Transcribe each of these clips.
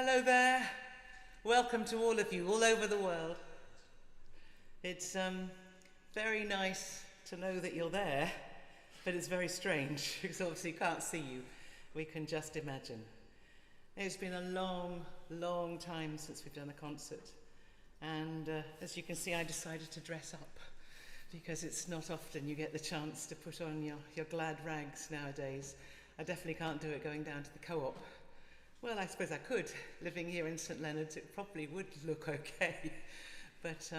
Hello there. Welcome to all of you, all over the world. It's very nice to know that you're there, but it's very strange because obviously we can't see you. We can just imagine. It's been a long, long time since we've done a concert. And as you can see, I decided to dress up because it's not often you get the chance to put on your glad rags nowadays. I definitely can't do it going down to the Co-op. Well, I suppose I could. Living here in St Leonard's, it probably would look okay. But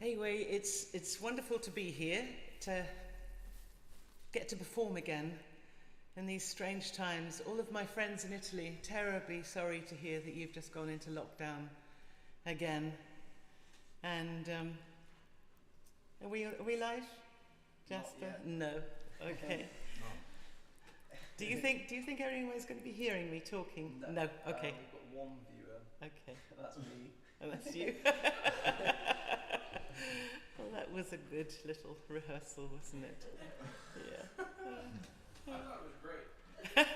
anyway, it's wonderful to be here, to get to perform again in these strange times. All of my friends in Italy, terribly sorry to hear that you've just gone into lockdown again. And are we live, Jasper? No. Okay. Do you think everyone's going to be hearing me talking? No. Okay. We've got one viewer. Okay. That's me. And that's you. Well, that was a good little rehearsal, wasn't it? Yeah. I thought it was great. Hang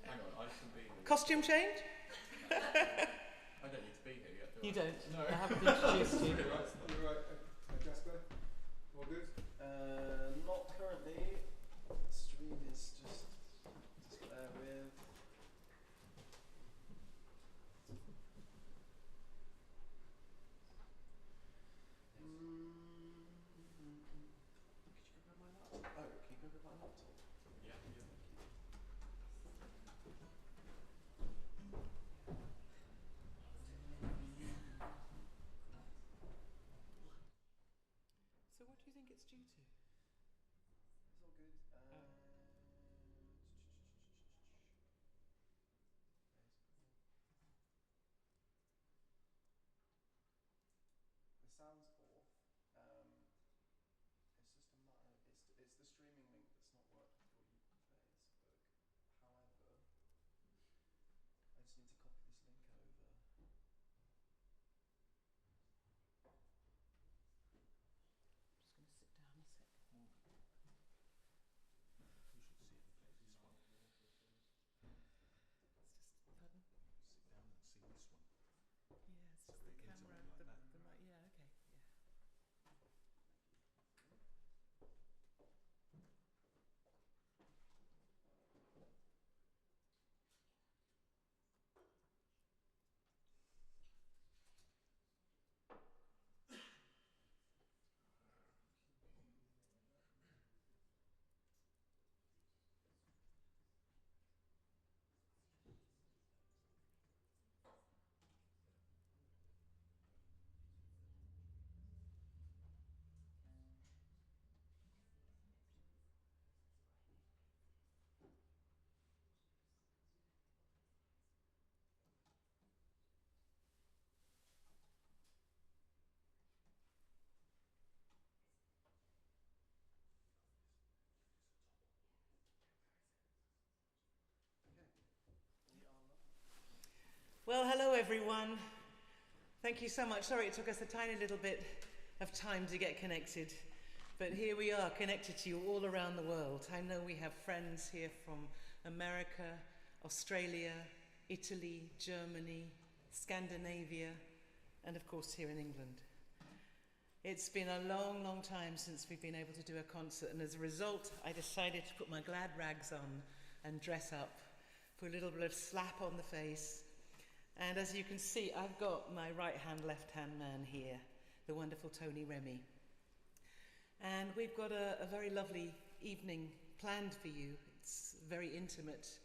on, I should be here. Costume change? I don't need to be here yet, do I? You don't. No. I haven't introduced you. You right, Jasper? All good? Not currently. Stream is just bear with. Could you go grab my laptop? Oh, can you go grab my laptop? Yeah, yeah. So what do you think it's due to? It's all good. The sound's off. It's just a matter. It's the streaming link that's not worked for you, Facebook. However, I just need to copy this link over. I'm just going to sit down a sec. You should see if it plays this one. It's just, pardon? Sit down and see this one. Yeah, it's just So the it needs to camera, be like the that. mic. Yeah, okay, yeah. We are live. Well, hello everyone. Thank you so much. Sorry it took us a tiny little bit of time to get connected, but here we are, connected to you all around the world. I know we have friends here from America, Australia, Italy, Germany, Scandinavia, and of course here in England. It's been a long, long time since we've been able to do a concert, and as a result, I decided to put my glad rags on and dress up, put a little bit of slap on the face. And as you can see, I've got my right-hand, left-hand man here, the wonderful Tony Remy. And we've got a very lovely evening planned for you. It's a very intimate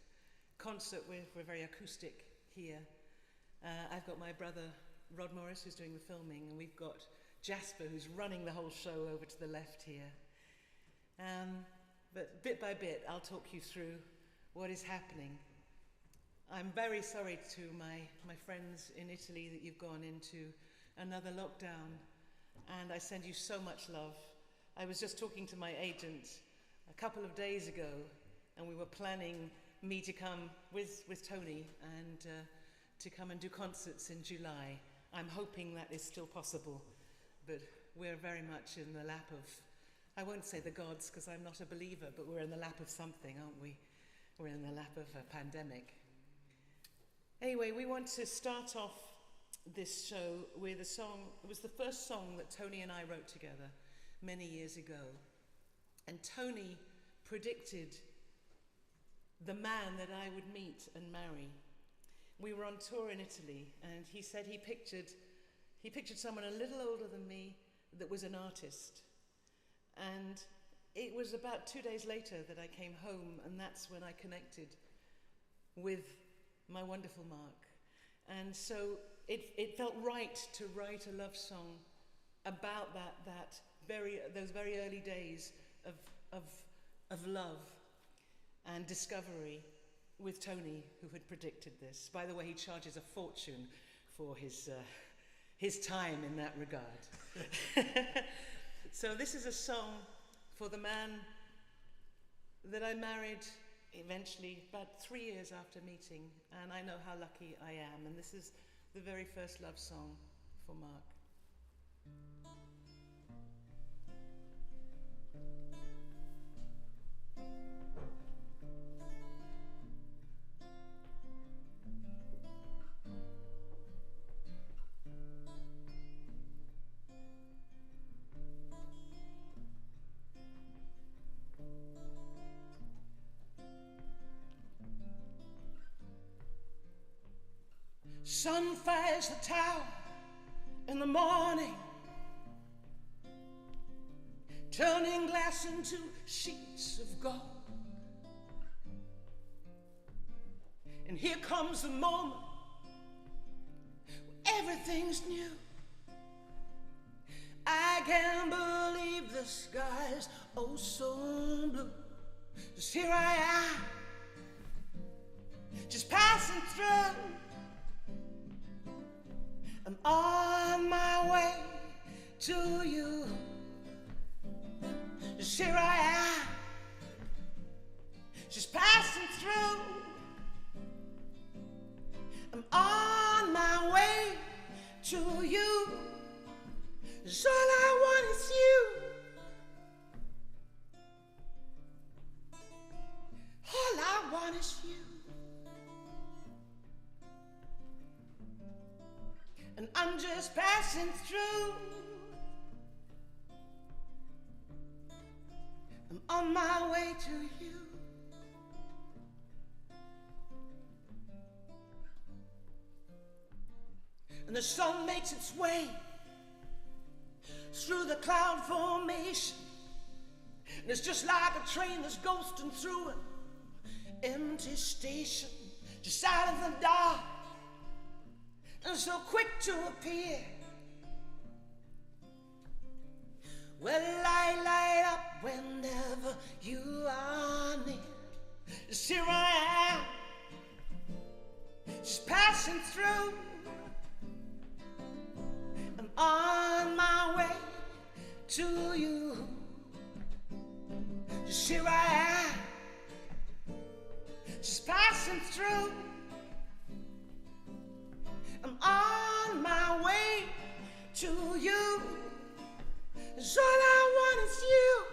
concert. We're very acoustic here. I've got my brother Rod Morris, who's doing the filming, and we've got Jasper, who's running the whole show over to the left here. But bit by bit, I'll talk you through what is happening. I'm very sorry to my friends in Italy that you've gone into another lockdown, and I send you so much love. I was just talking to my agent a couple of days ago, and we were planning me to come with Tony and to come and do concerts in July. I'm hoping that is still possible, but we're very much in the lap of, I won't say the gods because I'm not a believer, but we're in the lap of something, aren't we? We're in the lap of a pandemic. Anyway, we want to start off this show with a song. It was the first song that Tony and I wrote together many years ago. And Tony predicted the man that I would meet and marry. We were on tour in Italy, and he said he pictured someone a little older than me that was an artist. And it was about 2 days later that I came home, and that's when I connected with my wonderful Mark. And so it felt right to write a love song about those very early days of love and discovery with Tony, who had predicted this. By the way, he charges a fortune for his time in that regard. So this is a song for the man that I married eventually about 3 years after meeting, and I know how lucky I am. And this is the very first love song for Mark. Sun fires the tower in the morning, turning glass into sheets of gold. And here comes the moment where everything's new. I can't believe the sky's oh so blue. Just here I am, just passing through. I'm on my way to you. Just here I am, just passing through. I'm on my way to you. 'Cause all I want is you. All I want is you. And I'm just passing through. I'm on my way to you. And the sun makes its way through the cloud formation. And it's just like a train that's ghosting through an empty station, just out of the dark. And so quick to appear. Well, I light up whenever you are near. Just here I am, just passing through. I'm on my way to you. Just here I am, just passing through. I'm on my way to you. 'Cause all I want is you.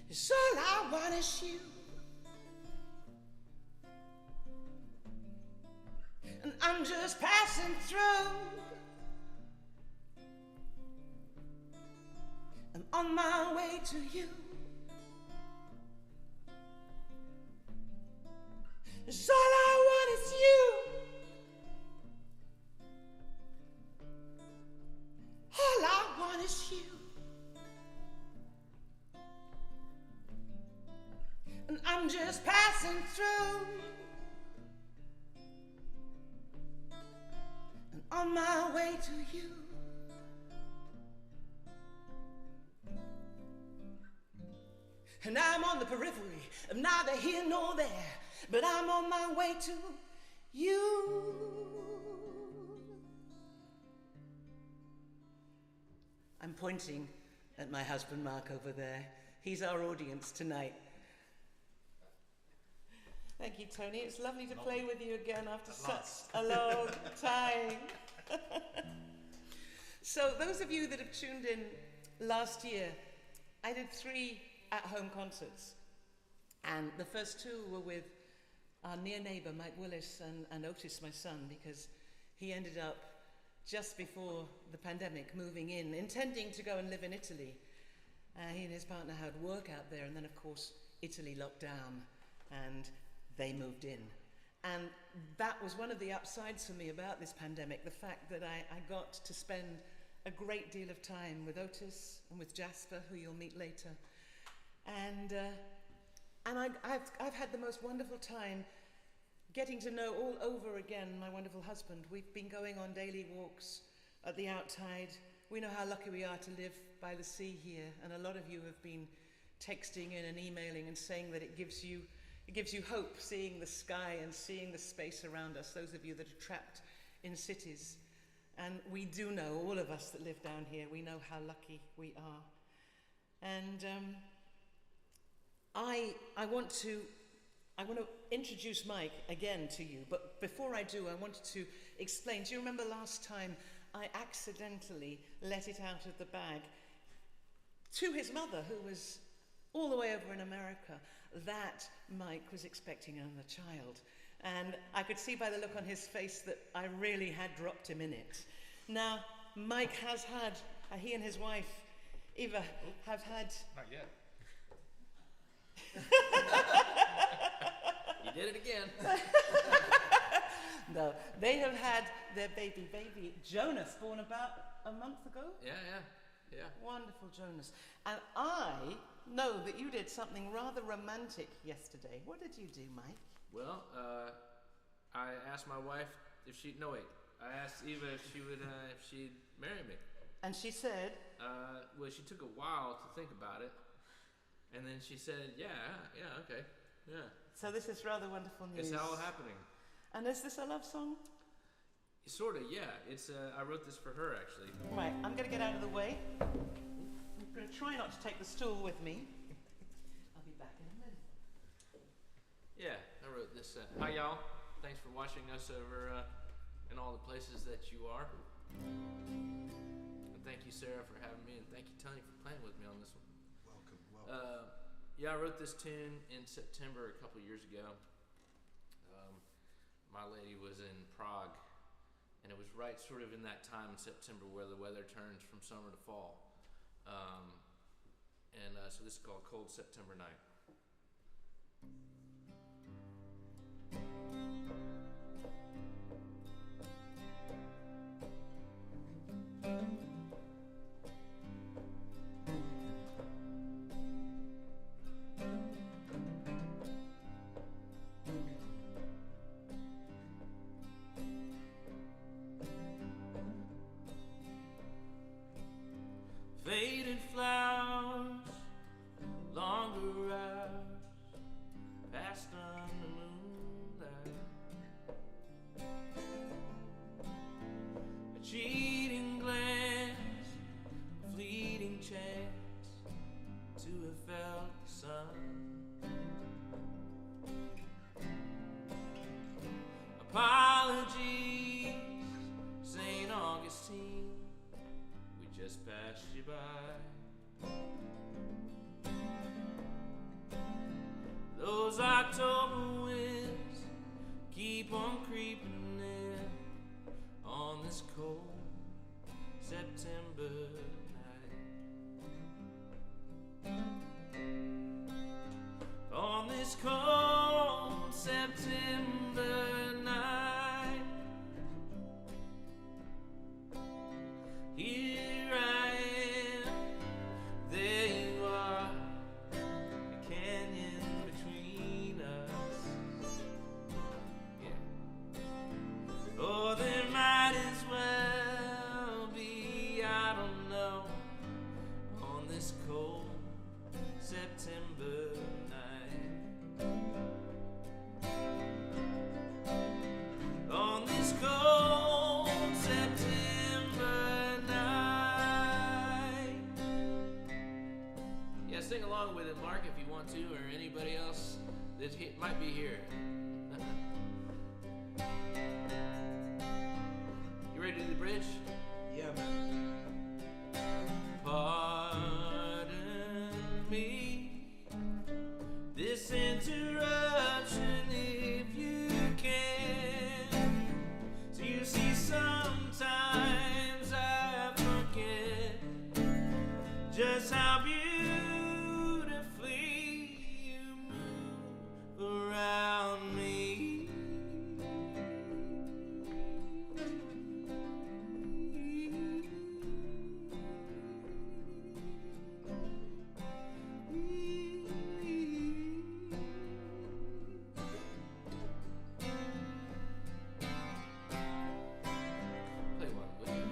It's all I want is you. And I'm just passing through. I'm on my way to you. It's all I want is you. All I want is you. And I'm just passing through. And on my way to you. And I'm on the periphery of neither here nor there, but I'm on my way to you. I'm pointing at my husband Mark over there. He's our audience tonight. Thank you, Tony. It's lovely to play with you again after such a long time. So those of you that have tuned in last year, I did 3 at-home concerts. And the first two were with our near neighbor, Mike Willis, and Otis, my son, because he ended up, just before the pandemic, moving in, intending to go and live in Italy. He and his partner had work out there, and then, of course, Italy locked down, and they moved in. And that was one of the upsides for me about this pandemic, the fact that I got to spend a great deal of time with Otis and with Jasper, who you'll meet later. And I've had the most wonderful time getting to know all over again my wonderful husband. We've been going on daily walks at the outtide. We know how lucky we are to live by the sea here, and a lot of you have been texting in and emailing and saying that it gives you hope, seeing the sky and seeing the space around us, those of you that are trapped in cities. And we do know, all of us that live down here, we know how lucky we are. And I want to introduce Mike again to you, but before I do, I wanted to explain. Do you remember last time I accidentally let it out of the bag to his mother, who was all the way over in America, that Mike was expecting another child? And I could see by the look on his face that I really had dropped him in it. Now, Mike has had, he and his wife, Eva, have had... Not yet. You did it again. No, they have had their baby Jonas, born about a month ago. Yeah. Wonderful Jonas. And I know that you did something rather romantic yesterday. What did you do, Mike? Well, I asked my wife if she. No wait. I asked Eva if she would if she'd marry me. And she said. Well, she took a while to think about it, and then she said, "Yeah, okay, yeah." So this is rather wonderful news. It's all happening. And is this a love song? Sort of, yeah. It's I wrote this for her actually. Right, I'm going to get out of the way. I'm going to try not to take the stool with me. I'll be back in a minute. Yeah, I wrote this. Hi y'all. Thanks for watching us over in all the places that you are. And thank you, Sarah, for having me, and thank you, Tony, for playing with me on this one. Welcome. Yeah, I wrote this tune in September a couple years ago. My lady was in Prague, and it was right sort of in that time in September where the weather turns from summer to fall. So this is called Cold September Night. Faded flowers, longer hours, passed under moonlight. A cheating glance, a fleeting chance to have felt the sun. Apologies, St. Augustine, we just passed you by. Those October winds keep on creeping in on this cold September night. On this cold September night, here I am, there you are, a canyon between us. Yeah. Oh, there might as well be, I don't know, on this cold September night. On this cold September night. Yeah, sing along with it, Mark, if you want to, or anybody else that might be here. You ready to do the bridge? Yeah, man. Pardon me beautifully you move around me. Play one, will you?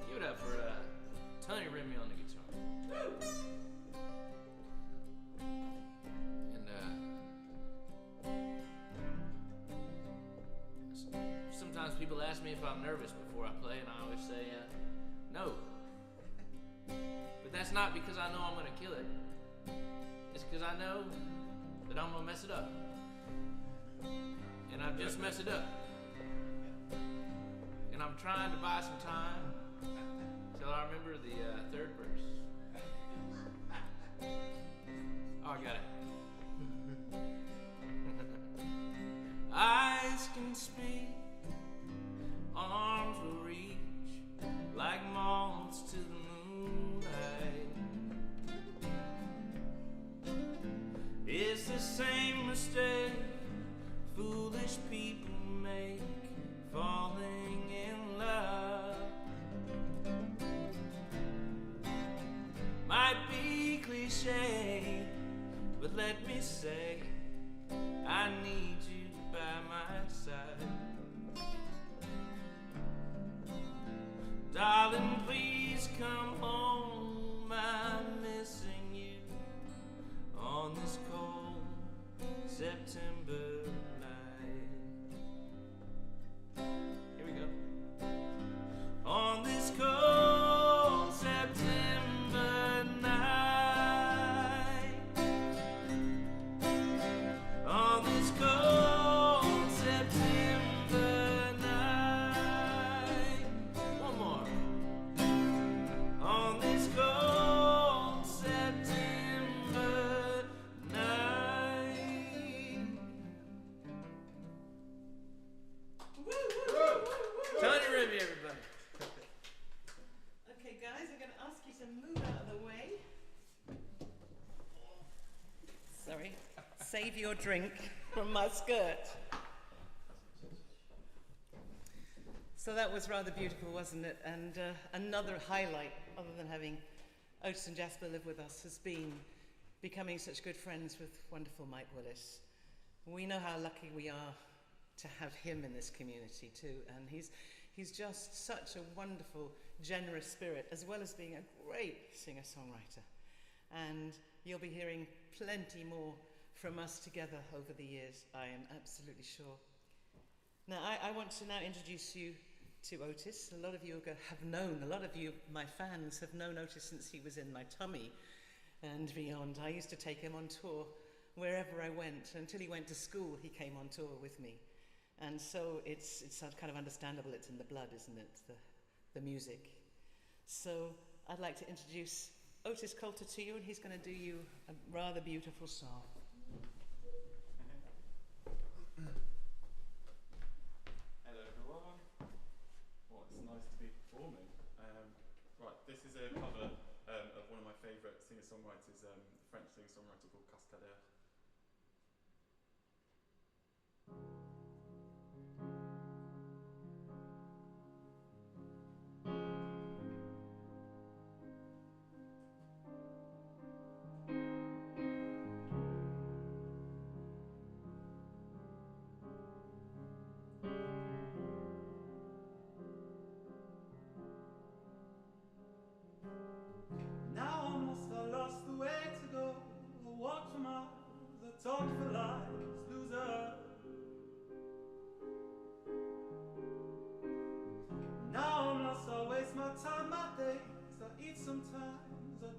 Give it up for Tony Remy on the guitar. And sometimes people ask me if I'm nervous before I play, and I always say no. But that's not because I know I'm gonna kill it. It's because I know that I'm gonna mess it up. And I've just messed it up. And I'm trying to buy some time till I remember the third verse. Oh, I got it. Eyes can speak, arms will reach like moths to the moonlight. It's the same mistake foolish people make, falling in love. Might be cliche, but let me say I need you by my side. Darling, please come home, I'm missing you on this cold September night. Here we go. On this cold September night. On this cold September night. One more. On this cold September night. Tony Remy, everybody. Okay, guys, I'm going to ask you to move out of the way. Sorry. Save your drink from my skirt. So that was rather beautiful, wasn't it? And another highlight, other than having Otis and Jasper live with us, has been becoming such good friends with wonderful Mike Willis. We know how lucky we are to have him in this community too, and he's just such a wonderful, generous spirit, as well as being a great singer-songwriter. And you'll be hearing plenty more from us together over the years, I am absolutely sure. Now, I want to now introduce you to Otis. A lot of you have known, a lot of you, my fans, have known Otis since he was in my tummy and beyond. I used to take him on tour wherever I went. Until he went to school, he came on tour with me. And so it's kind of understandable, it's in the blood, isn't it, the music. So I'd like to introduce Otis Coulter to you, and he's going to do you a rather beautiful song. Hello everyone. Well, it's nice to be performing. Right, this is a cover of one of my favourite singer-songwriters, a French singer-songwriter called Cascadeur. Now I'm lost, I lost the way to go. I walked for miles, I talked for lies, loser. Now I'm lost, I waste my time, my days. I eat sometimes, I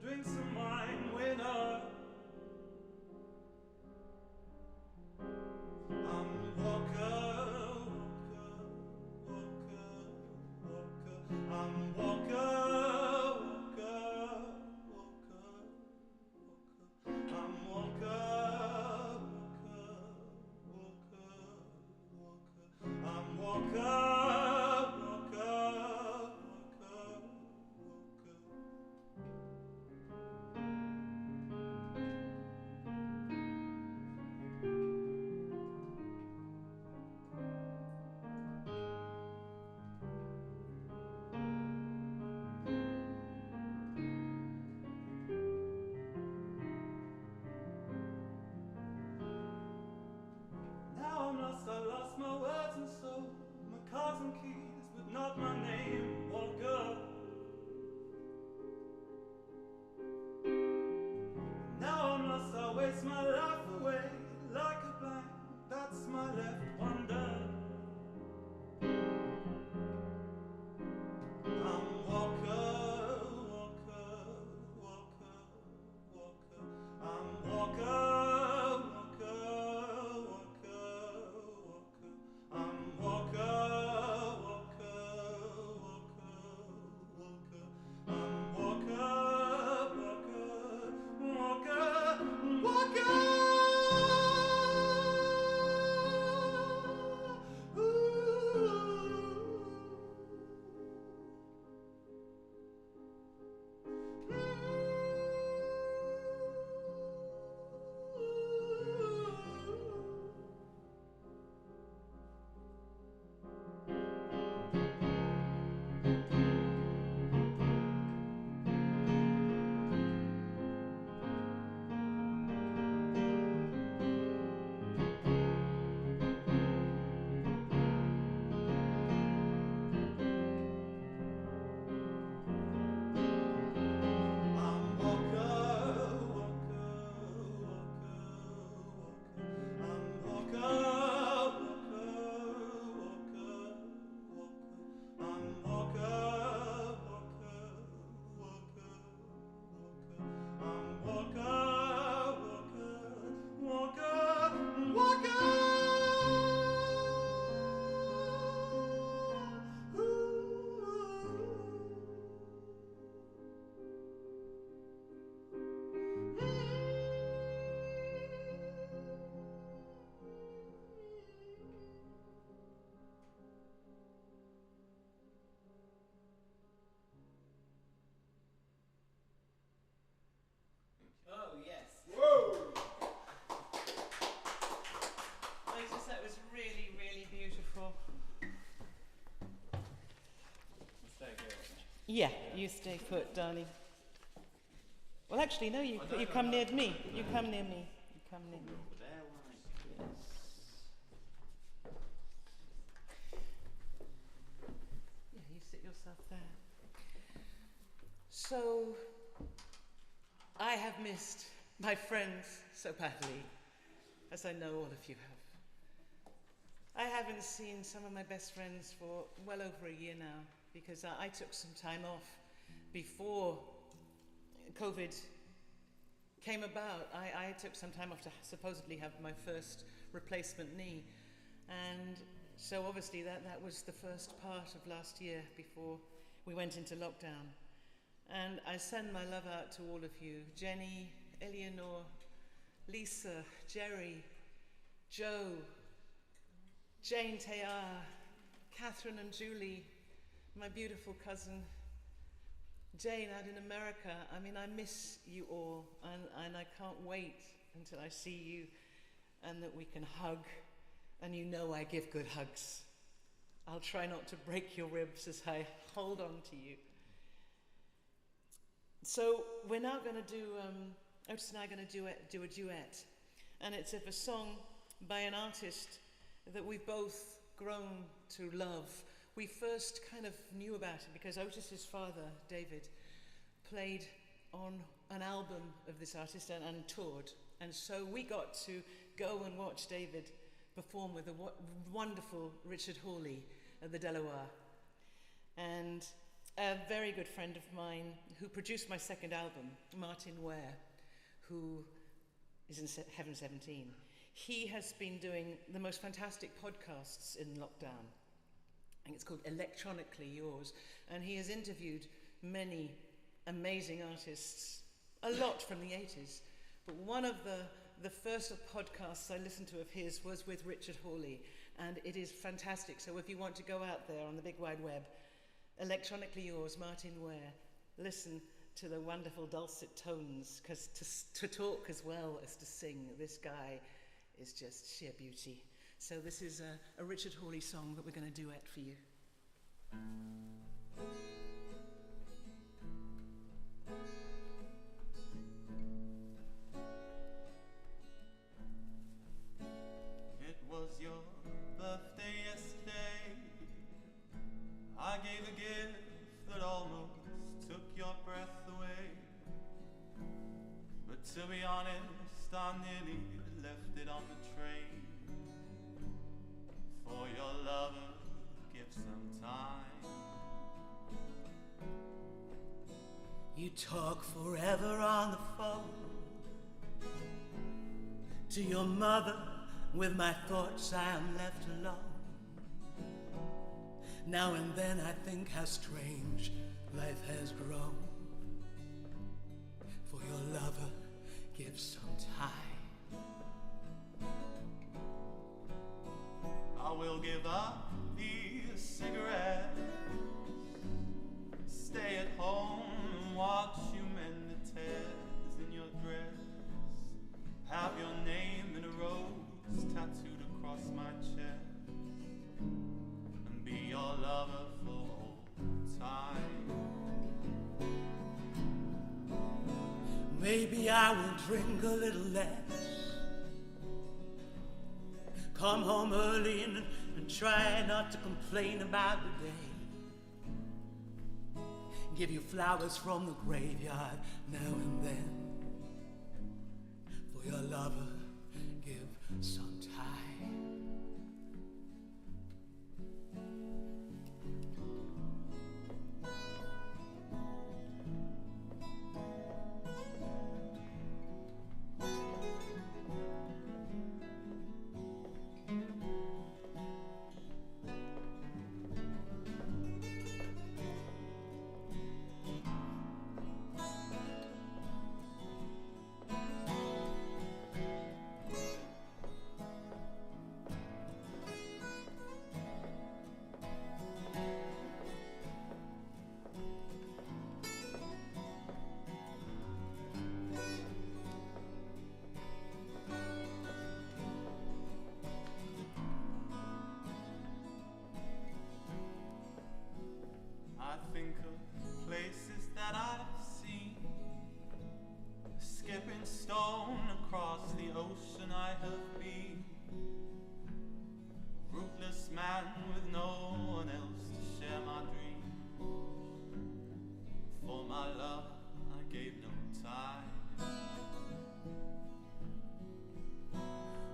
left wondered. I'm Walker, Walker, Walker, Walker. I'm Walker, Walker, Walker, Walker. I'm Walker, Walker, Walker, Walker. I'm Walker, Walker, Walker, Walker. Oh, yes. Whoa! Moses, that was really, really beautiful. Stay here. Yeah, you stay put, darling. Well, actually, no, you no, come no, near no. me. You come near me. You come near me. There, right. Yes. Yeah, you sit yourself there. So, I have missed my friends so badly, as I know all of you have. I haven't seen some of my best friends for well over a year now, because I took some time off before COVID came about. I took some time off to supposedly have my first replacement knee. And so obviously that was the first part of last year before we went into lockdown. And I send my love out to all of you. Jenny, Eleanor, Lisa, Jerry, Joe, Jane Tayar, Catherine and Julie, my beautiful cousin, Jane out in America. I mean, I miss you all, and I can't wait until I see you and that we can hug. And you know I give good hugs. I'll try not to break your ribs as I hold on to you. So we're now going to do, Otis and I are going to do a duet. And it's of a song by an artist that we've both grown to love. We first kind of knew about it because Otis's father, David, played on an album of this artist and toured. And so we got to go and watch David perform with the wonderful Richard Hawley at the Delaware. And a very good friend of mine who produced my second album, Martin Ware, who is in Heaven 17. He has been doing the most fantastic podcasts in lockdown. I think it's called Electronically Yours. And he has interviewed many amazing artists, a lot from the 80s. But one of the first podcasts I listened to of his was with Richard Hawley. And it is fantastic. So if you want to go out there on the big wide web, Electronically Yours, Martin Ware, listen to the wonderful dulcet tones, because to talk as well as to sing, this guy is just sheer beauty. So this is a Richard Hawley song that we're going to duet for you. It was your birthday yesterday. I gave a gift that almost took your breath away. But to be honest, I nearly left it on the train. for your lover, give some time. You talk forever on the phone to your mother. With my thoughts I am left alone. Now and then I think how strange life has grown. For your lover, give some time. I will give up these cigarettes, stay at home and watch you mend the tears in your dress. Have your name in a rose tattooed across my chest, and be your lover for all time. Maybe I will drink a little less, come home early and try not to complain about the day. Give you flowers from the graveyard now and then. For your lover, give some time. I think of places that I've seen, a skipping stone across the ocean I have been, a rootless man with no one else to share my dream. For my love I gave no time.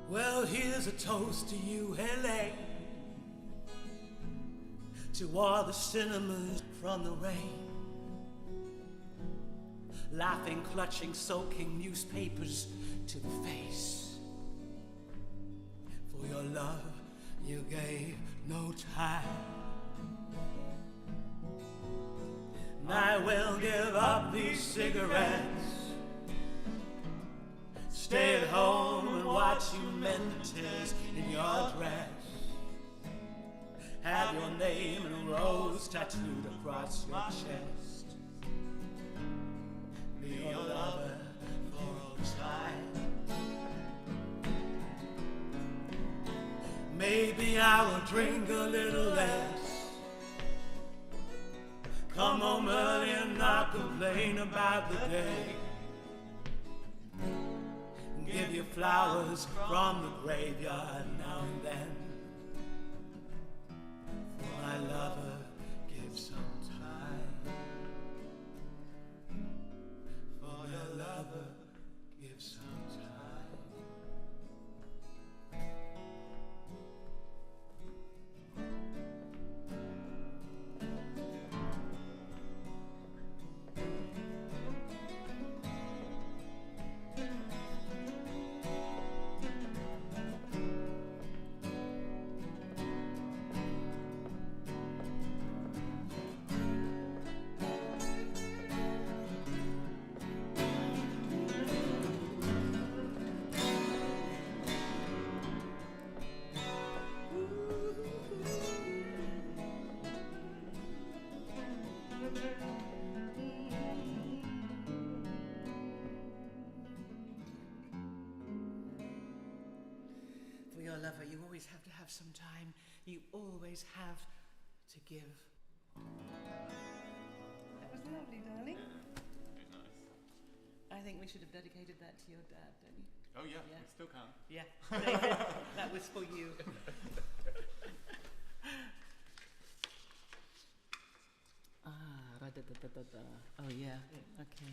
Well, here's a toast to you, LA, to all the cinemas from the rain, laughing, clutching, soaking newspapers to the face. For your love, you gave no time. And I will give up these cigarettes, stay at home and watch you mend the tears in your dress. Have your name in a rose tattooed across your chest. Be your lover for all time. Maybe I will drink a little less, come home early and not complain about the day. Give you flowers from the graveyard now and then. My lover, give some time. For your lover, give some time. For your lover, you always have to have some time. You always have to give. That was lovely, darling. Very nice. I think we should have dedicated that to your dad, don't you? Oh yeah, Yeah. we still can. Yeah, David, that was for you. Oh yeah, okay.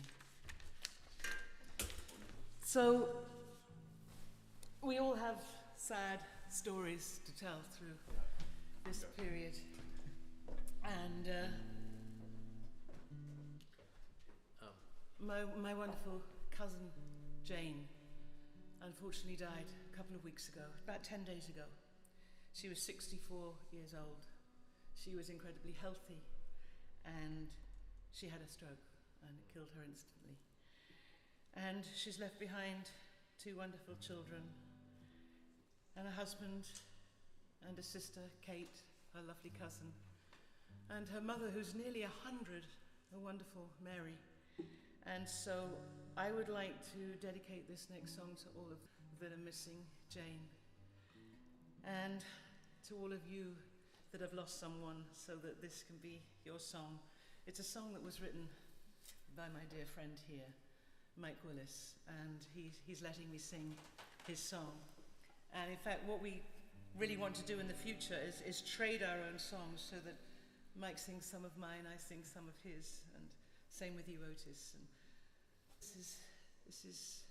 So, we all have sad stories to tell through this period. And my wonderful cousin Jane unfortunately died a couple of weeks ago, about 10 days ago. She was 64 years old. She was incredibly healthy, and she had a stroke, and it killed her instantly. And she's left behind 2 wonderful children, and a husband, and a sister, Kate, her lovely cousin, and her mother, who's nearly 100, a wonderful Mary. And so I would like to dedicate this next song to all of that are missing Jane, and to all of you that have lost someone, so that this can be your song. It's a song that was written by my dear friend here, Mike Willis, and he's letting me sing his song. And in fact, what we really want to do in the future is trade our own songs, so that Mike sings some of mine, I sing some of his, and same with you, Otis. And this is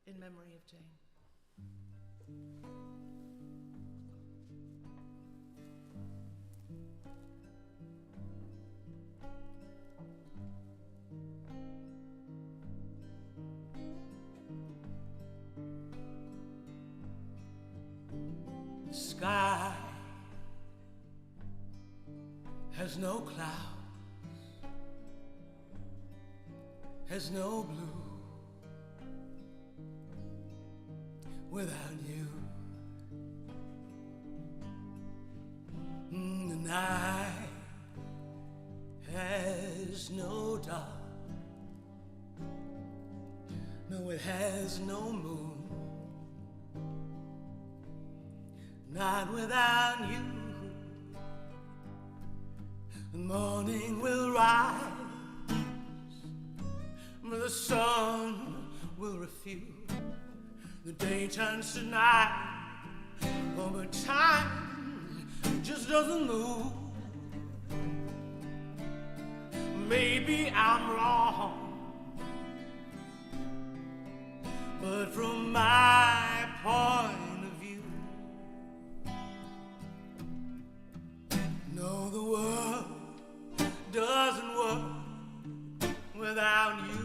in memory of Jane. The sky has no clouds, has no blue without you. The night has no dark, no, it has no moon. Not without you. The morning will rise, but the sun will refuse. The day turns to night, oh, but time just doesn't move. Maybe I'm wrong, but from my point of view, no, the world doesn't work without you.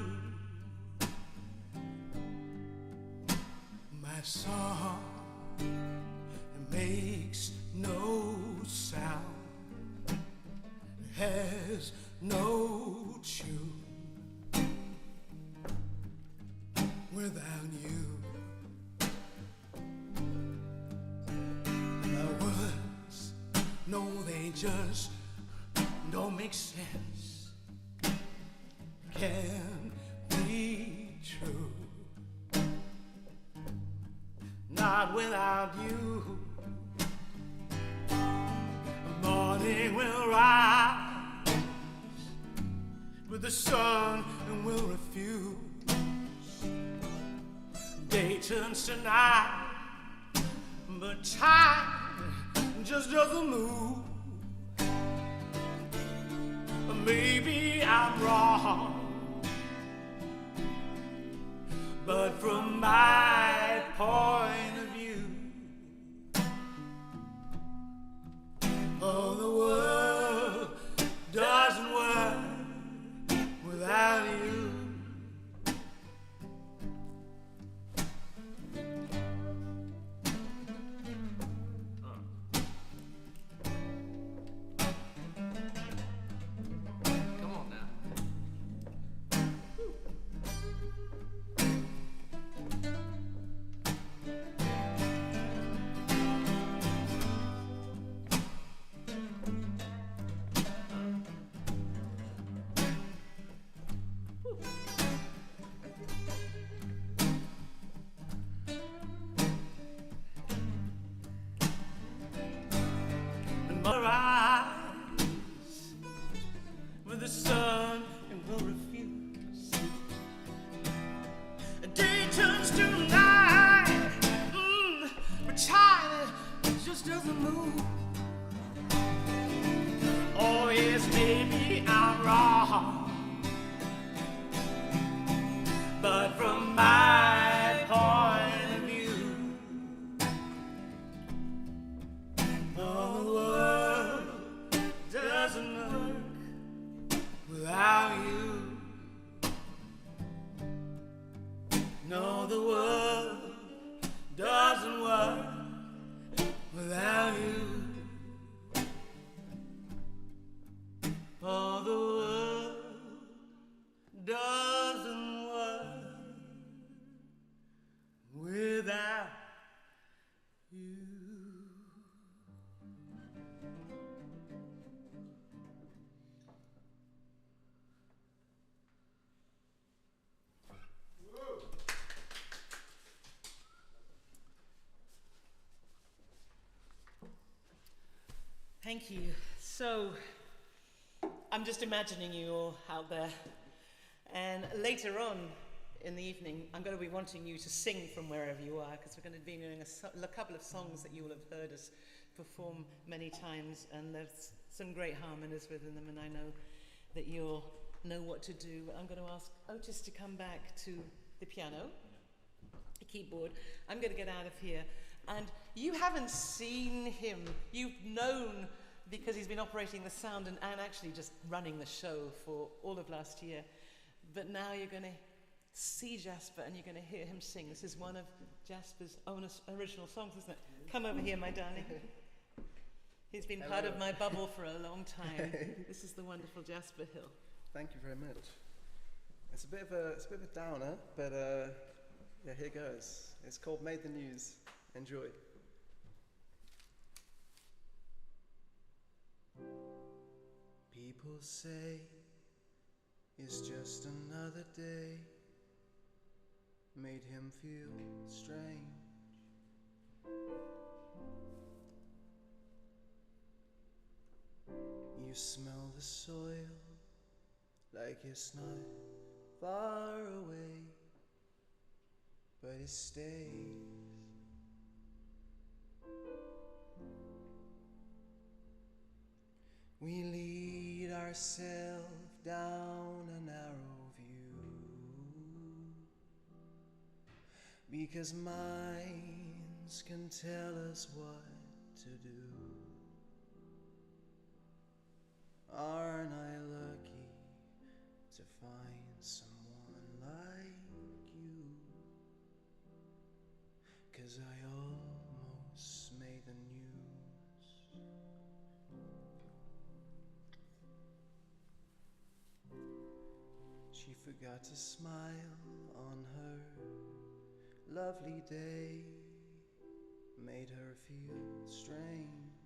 My song makes no sound, has no tune without you. My words, no, they just don't make sense, can't be true. Not without you. The morning will rise, but the sun will refuse. Day turns to night, but time just doesn't move. Maybe I'm wrong, but from my point of view, oh, the world doesn't work without you. Come on now. And my eyes with the sun and will refuse. A day turns to night, but China just doesn't move. Oh yes, maybe I'm wrong, but from my point of view, No, the world doesn't work without you. Oh, the world doesn't work without you. Thank you. So, I'm just imagining you all out there. And later on in the evening, I'm going to be wanting you to sing from wherever you are, because we're going to be doing a couple of songs that you will have heard us perform many times, and there's some great harmonies within them, and I know that you'll know what to do. I'm going to ask Otis to come back to the piano, the keyboard. I'm going to get out of here. And you haven't seen him. You've known, because he's been operating the sound and actually just running the show for all of last year. But now you're going to see Jasper and you're going to hear him sing. This is one of Jasper's own original songs, isn't it? Come over here, my darling. He's been part of my bubble for a long time. This is the wonderful Jasper Hill. Thank you very much. It's a bit of a downer, but yeah, here goes. It's called Made the News. Enjoy. People say it's just another day. Made him feel strange. You smell the soil like it's not far away, but it stays. We lead ourselves down a narrow view, because minds can tell us what to do. Aren't I lucky to find someone like you? 'Cause I almost made the news. She forgot to smile on her lovely day, made her feel strange.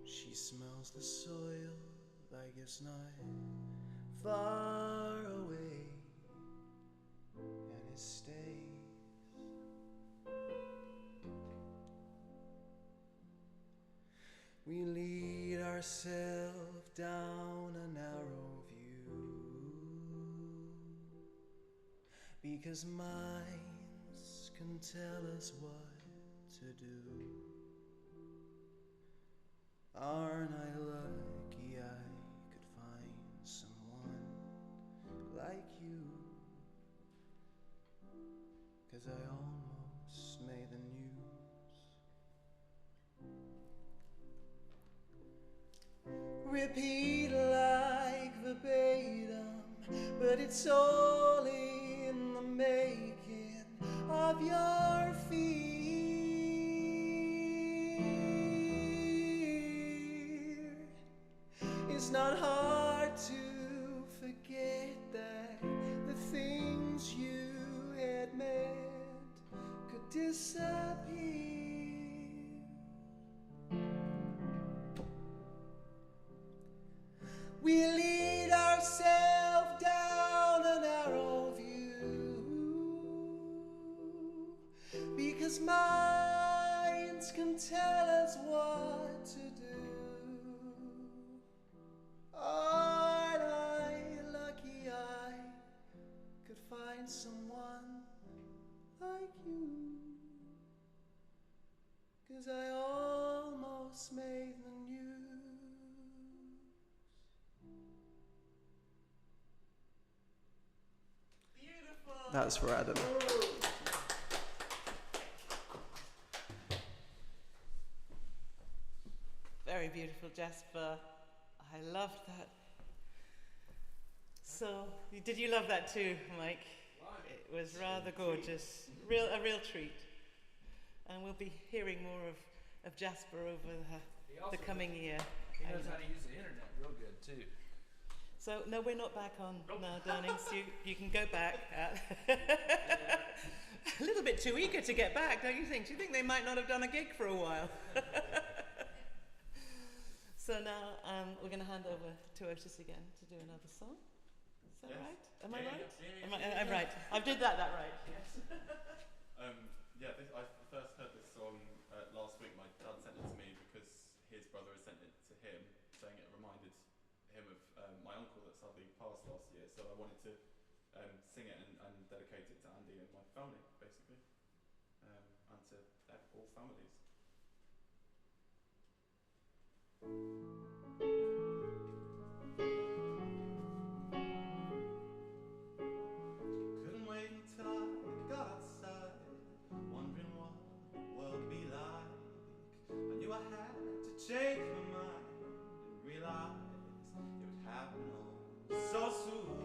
She smells the soil like it's not far away, and it stays. We lead ourselves down a narrow view, because minds can tell us what to do. Aren't I lucky I could find someone like you? 'Cause I almost made the news. Repeat like verbatim, but it's all in the making of your fear. It's not hard to forget that the things you had meant could disappear. We lead ourselves down a narrow view, because minds can tell us what to do. Aren't I lucky I could find someone like you? 'Cause I almost made the news. Beautiful. That's for Adam. Very beautiful, Jasper. I loved that. So, did you love that too, Mike? It was rather gorgeous. A real treat. And we'll be hearing more of Jasper over the coming year. He knows how to use the internet real good too. So, no, we're not back on now, darlings. You can go back. A little bit too eager to get back, don't you think? Do you think they might not have done a gig for a while? So now we're going to hand over to Otis again to do another song. Is that right? Am I right? I'm right. I did that right. Yes. I first heard this song last week. My dad sent it to me because his brother had sent it to him, saying it reminded him of my uncle that sadly passed last year. So I wanted to sing it and dedicate it to Andy and my family, basically, and to all families. Couldn't wait until I got outside, wondering what the world would be like. I knew I had to change my mind and realize it would happen so soon,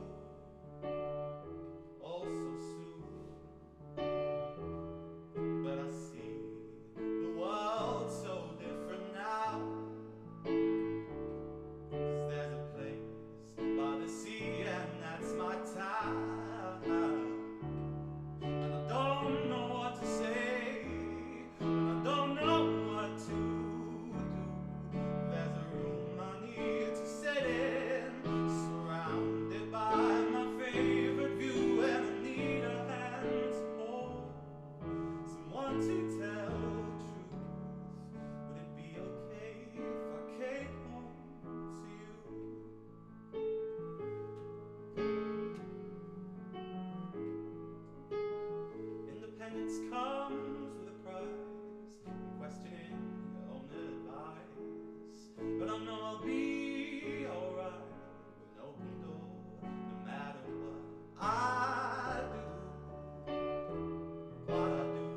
oh so soon. But I see the world so different now. 'Cause there's a place by the sea and that's my town. And I don't know what to say, and I don't know what to do. There's a room I need to sit in, surrounded by my favorite view, and I need a hand to hold, someone to tell the truth. Would it be okay if I came home to you? Independence comes with a price, questioning your own advice. But I know I'll be alright with an open door, no matter what I do, what I do.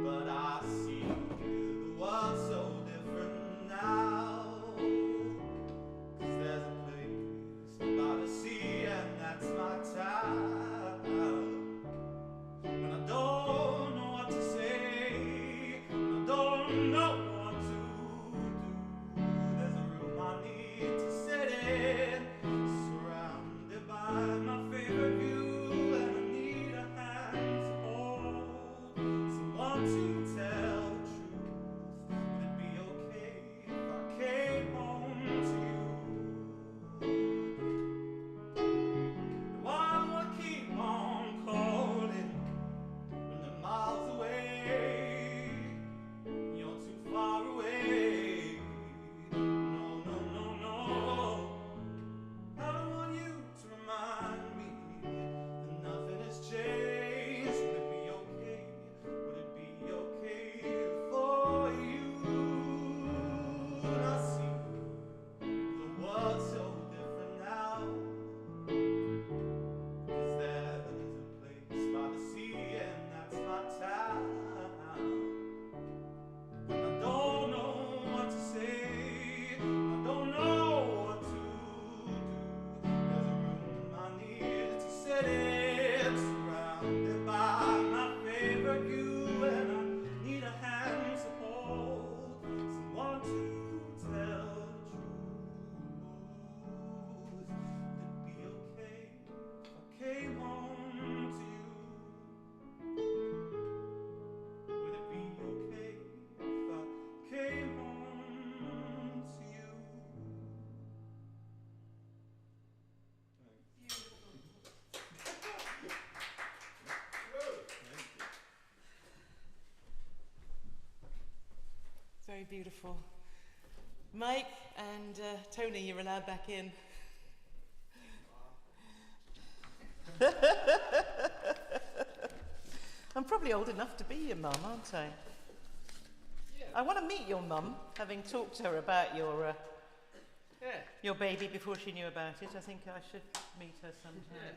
But I see the world so different now. 'Cause there's a place by the sea and that's my town. And I don't know what to say, and I don't know what to do. There's a room I need to sit in, surrounded by my favorite view, and I need a hand to hold, someone to tell the truth. Would it be okay if I came home to you? Why do I keep on calling when they're miles away? You're too far away. No, no, no, no. I don't want you to remind me that nothing has changed. Would it be okay? Would it be okay for you? And I see the world so different now. 'Cause there's a place by the sea and that's my town. And I don't know what to say, I don't know what to do. There's a room I need to sit in, surrounded by my favorite view, and I need a hand to hold, someone to tell the truth. Would it be okay if I came home to you? Would it be okay if I came home to you? Very beautiful. Mike and Tony, you're allowed back in. I'm probably old enough to be your mum, aren't I? Yeah. I want to meet your mum, having talked to her about your baby before she knew about it. I think I should meet her sometime. Yeah.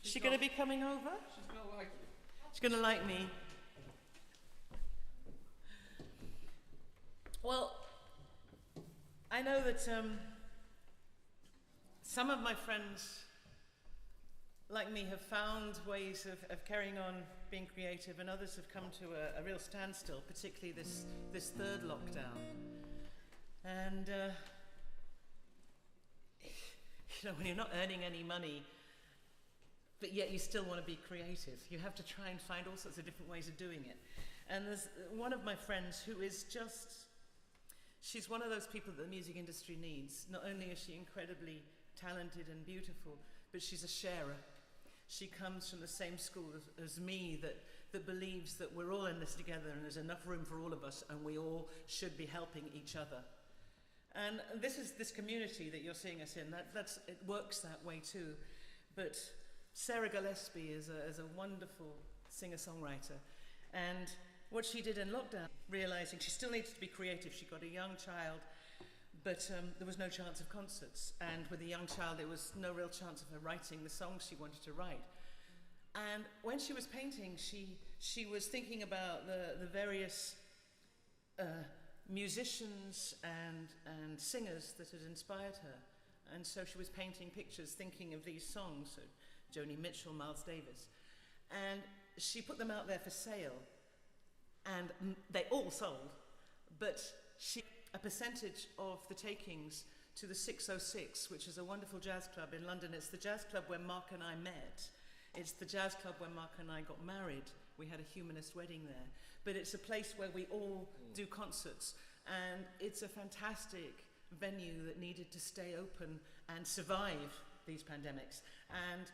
Is she going to be coming over? She's gonna like you. She's going to like me. Well, I know that some of my friends, like me, have found ways of carrying on being creative, and others have come to a real standstill, particularly this third lockdown. And you know, when you're not earning any money, but yet you still want to be creative, you have to try and find all sorts of different ways of doing it. And there's one of my friends who is she's one of those people that the music industry needs. Not only is she incredibly talented and beautiful, but she's a sharer. She comes from the same school as me that believes that we're all in this together and there's enough room for all of us and we all should be helping each other. And this community that you're seeing us in, it works that way too. But Sarah Gillespie is a wonderful singer-songwriter. And what she did in lockdown, realizing she still needed to be creative, she got a young child, but there was no chance of concerts. And with a young child, there was no real chance of her writing the songs she wanted to write. And when she was painting, she was thinking about the various musicians and singers that had inspired her. And so she was painting pictures, thinking of these songs, so Joni Mitchell, Miles Davis. And she put them out there for sale, and they all sold, but a percentage of the takings to the 606, which is a wonderful jazz club in London. It's the jazz club where Mark and I met. It's the jazz club where Mark and I got married. We had a humanist wedding there. But it's a place where we all do concerts, and it's a fantastic venue that needed to stay open and survive these pandemics. And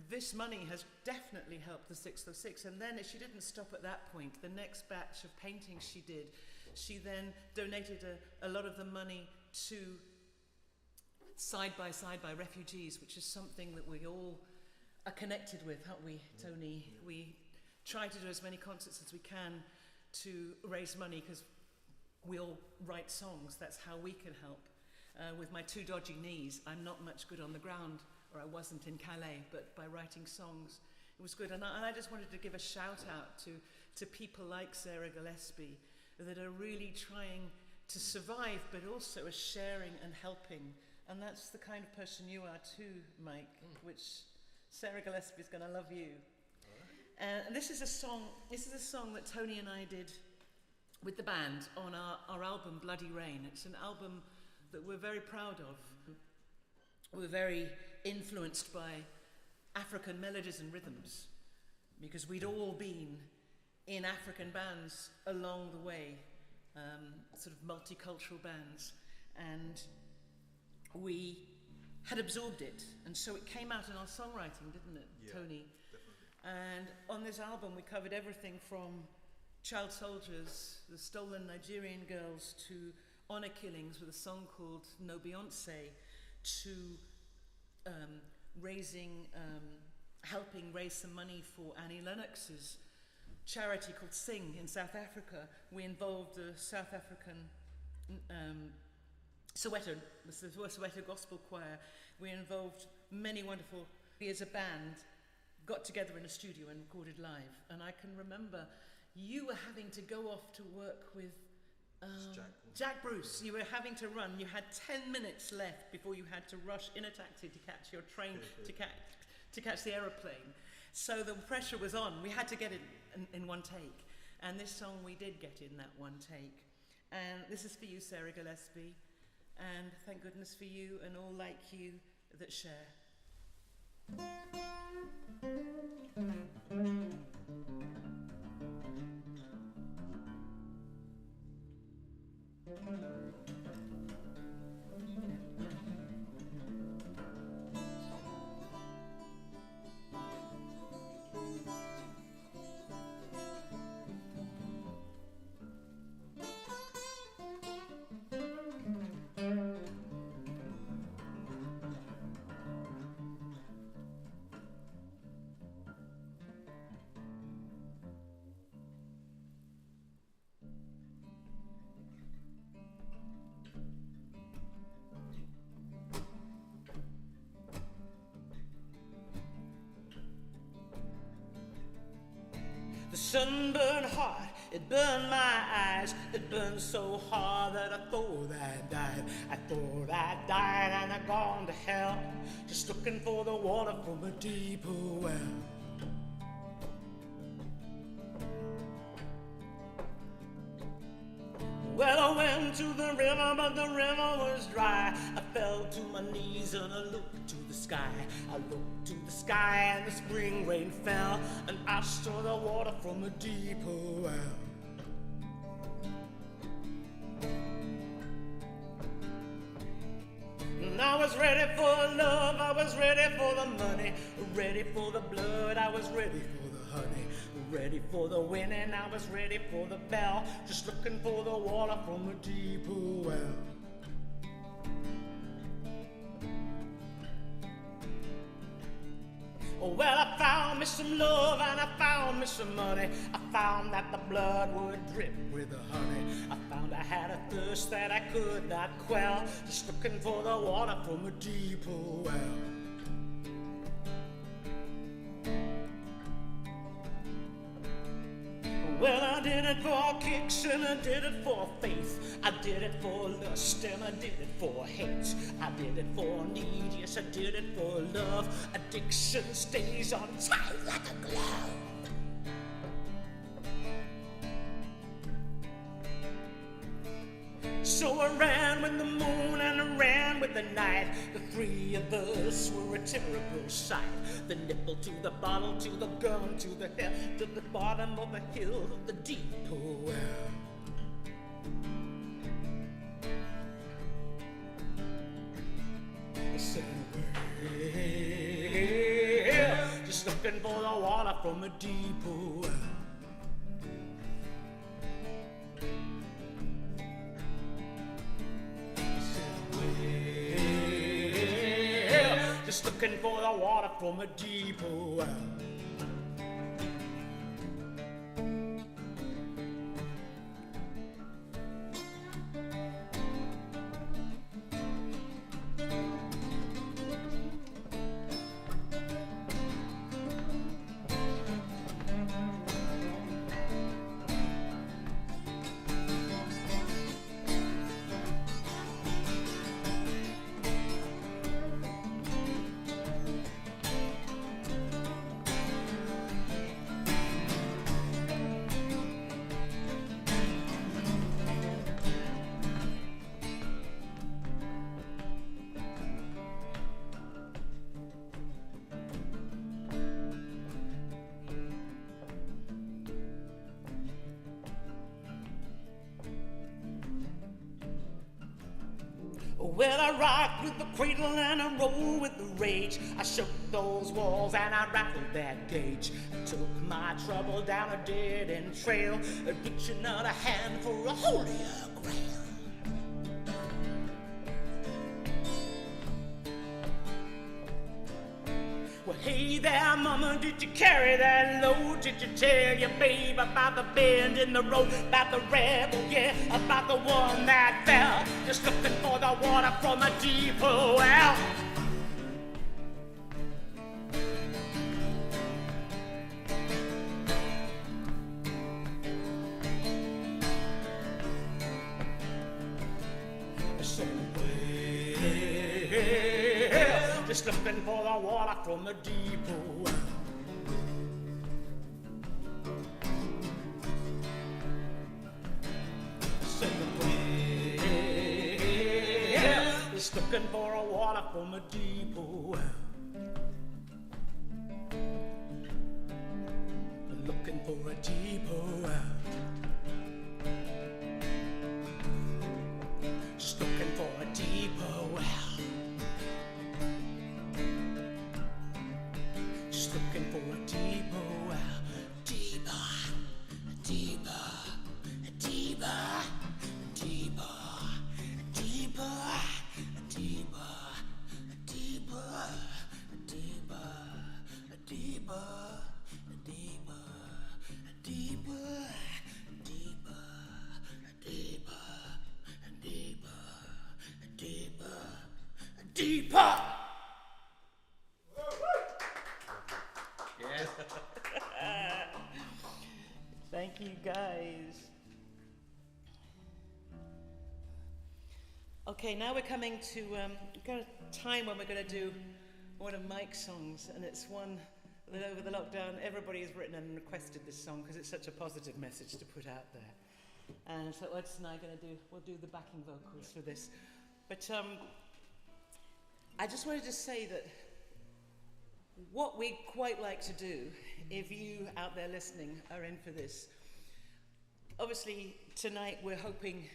this money has definitely helped the 606. And then she didn't stop at that point. The next batch of paintings she did, she then donated a lot of the money to Side by Refugees, which is something that we all are connected with, aren't we, Tony? We try to do as many concerts as we can to raise money because we all write songs. That's how we can help. With my two dodgy knees, I'm not much good on the ground, or I wasn't in Calais, but by writing songs, it was good. And I just wanted to give a shout out to people like Sarah Gillespie that are really trying to survive, but also are sharing and helping. And that's the kind of person you are too, Mike, which Sarah Gillespie is going to love you. And this is a song that Tony and I did with the band on our album Bloody Rain. It's an album that we're very proud of. We're very influenced by African melodies and rhythms because we'd all been in African bands along the way, sort of multicultural bands, and we had absorbed it, and so it came out in our songwriting, didn't it, Yeah, Tony? definitely. And on this album we covered everything from child soldiers, the stolen Nigerian girls, to honor killings with a song called No Beyonce, to helping raise some money for Annie Lennox's charity called Sing in South Africa. We involved the South African Soweto Gospel Choir. We involved many wonderful, we as a band got together in a studio and recorded live. And I can remember you were having to go off to work with Jack Bruce. You were having to run. You had 10 minutes left before you had to rush in a taxi to catch your train, to catch the aeroplane. So the pressure was on. We had to get it in one take. And this song we did get in that one take. And this is for you, Sarah Gillespie. And thank goodness for you and all like you that share. The sunburned heart it burned my eyes. It burned so hard that I thought I died. I thought I died and I gone to hell, just looking for the water from a deeper well. Well, I went to the river, but the river was dry. I fell to my knees and I looked to the sky. I looked to the sky and the spring rain fell, and I saw the water from a deeper well. And I was ready for love, I was ready for the money, ready for the blood, I was ready for the honey, ready for the winning, I was ready for the bell, just looking for the water from a deeper well. Well, I found me some love and I found me some money. I found that the blood would drip with the honey. I found I had a thirst that I could not quell, just looking for the water from a deeper well. Well, I did it for kicks and I did it for faith. I did it for lust and I did it for hate. I did it for need, yes, I did it for love. Addiction stays on tight like a glove. So I ran with the moon and I ran with the night. The three of us were a terrible sight. The nipple to the bottle, to the gun, to the hell, to the bottom of the hill of the deeper well. I said, well, just looking for the water from a deeper well. Just looking for the water from a deeper well. Well, I rocked with the cradle and I rolled with the rage. I shook those walls and I rattled that gauge. I took my trouble down a dead-end trail, reaching out a hand for a holier grail. Well, hey there, mama, did you carry that load? Did you tell your babe about the bend in the road, about the rebel, yeah, about the one that fell, just looking for the water from a deeper well? So, well, just looking for the water from a deeper well. So, well, just looking for a water from a deeper well. Looking for a deeper well. Just looking for a deeper well. Just looking for a deeper well. Deeper, deeper, deeper, deeper, deeper, deeper, deeper, deeper, deeper, deeper, deeper. Okay, now we're coming to a time when we're going to do one of Mike's songs, and it's one that over the lockdown everybody has written and requested this song because it's such a positive message to put out there. And so Eds and I are going to we'll do the backing vocals for this. But I just wanted to say that what we quite like to do, if you out there listening are in for this, obviously tonight we're hoping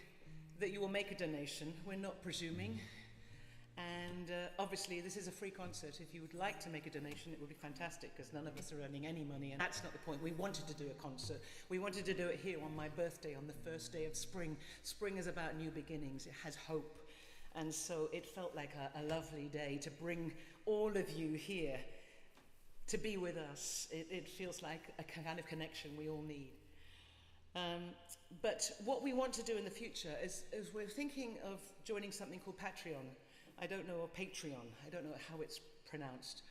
that you will make a donation. We're not presuming. And obviously this is a free concert. If you would like to make a donation, it would be fantastic because none of us are earning any money, and that's not the point. We wanted to do a concert. We wanted to do it here on my birthday, on the first day of spring. Spring is about new beginnings. It has hope. And so it felt like a lovely day to bring all of you here to be with us. It feels like a kind of connection we all need. But what we want to do in the future is we're thinking of joining something called Patreon. I don't know, or Patreon. I don't know how it's pronounced.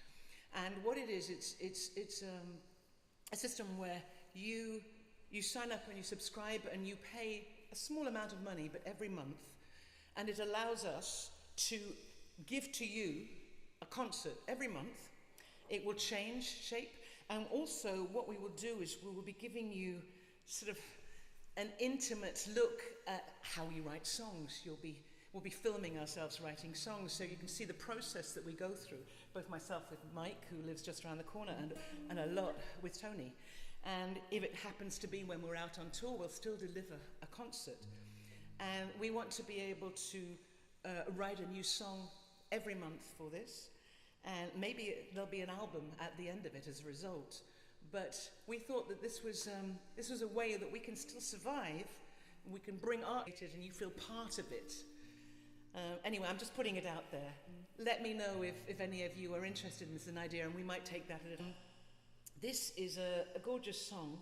And what it is, it's a system where you sign up and you subscribe and you pay a small amount of money, but every month, and it allows us to give to you a concert every month. It will change shape, and also what we will do is we will be giving you sort of an intimate look at how we write songs. We'll be filming ourselves writing songs, so you can see the process that we go through, both myself with Mike, who lives just around the corner, and a lot with Tony. And if it happens to be when we're out on tour, we'll still deliver a concert. And we want to be able to write a new song every month for this, and maybe there'll be an album at the end of it as a result. But we thought that this was a way that we can still survive, we can bring art to it, and you feel part of it. Anyway, I'm just putting it out there. Let me know if any of you are interested in this as an idea, and we might take that at a... This is a gorgeous song,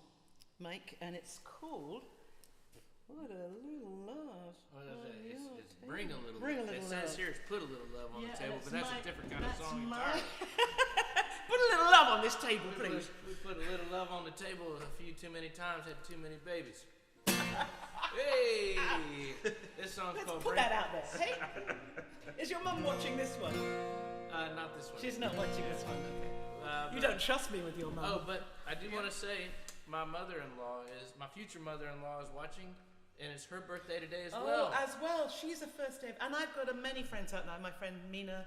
Mike, and it's called What a Little Love. It's Bring a Little Bring a Love. Little It Love. says here it's Put a Little Love on the table, but that's a different kind of song entirely. Put a little love on this table, please. We put a little love on the table a few too many times, had too many babies. Hey! This song's Let's called put Bring... that out there. Hey, is your mum watching this one? Not this one. She's not watching this one. You but- don't trust me with your mum. Oh, but I do want to say, my future mother-in-law is watching, and it's her birthday today as well. Oh, as well. She's a first day. And I've got many friends out now. My friend Mina.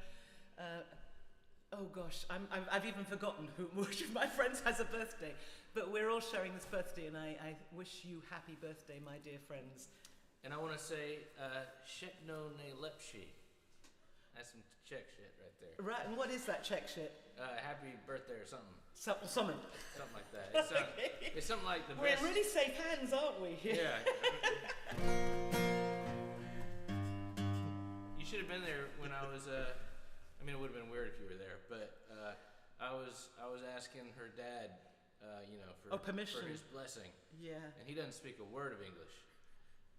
Oh gosh, I've even forgotten which of my friends has a birthday. But we're all sharing this birthday, and I wish you happy birthday, my dear friends. And I want to say, Shekno Ne Lepshi. That's some Czech shit right there. Right, and what is that Czech shit? Happy birthday or something. Something. Something like that. It's something like the We're best. in really safe hands, aren't we? Yeah. You should have been there when I was. I mean, it would have been weird if you were there, but I was asking her dad, for permission. for his blessing, Yeah. and he doesn't speak a word of English,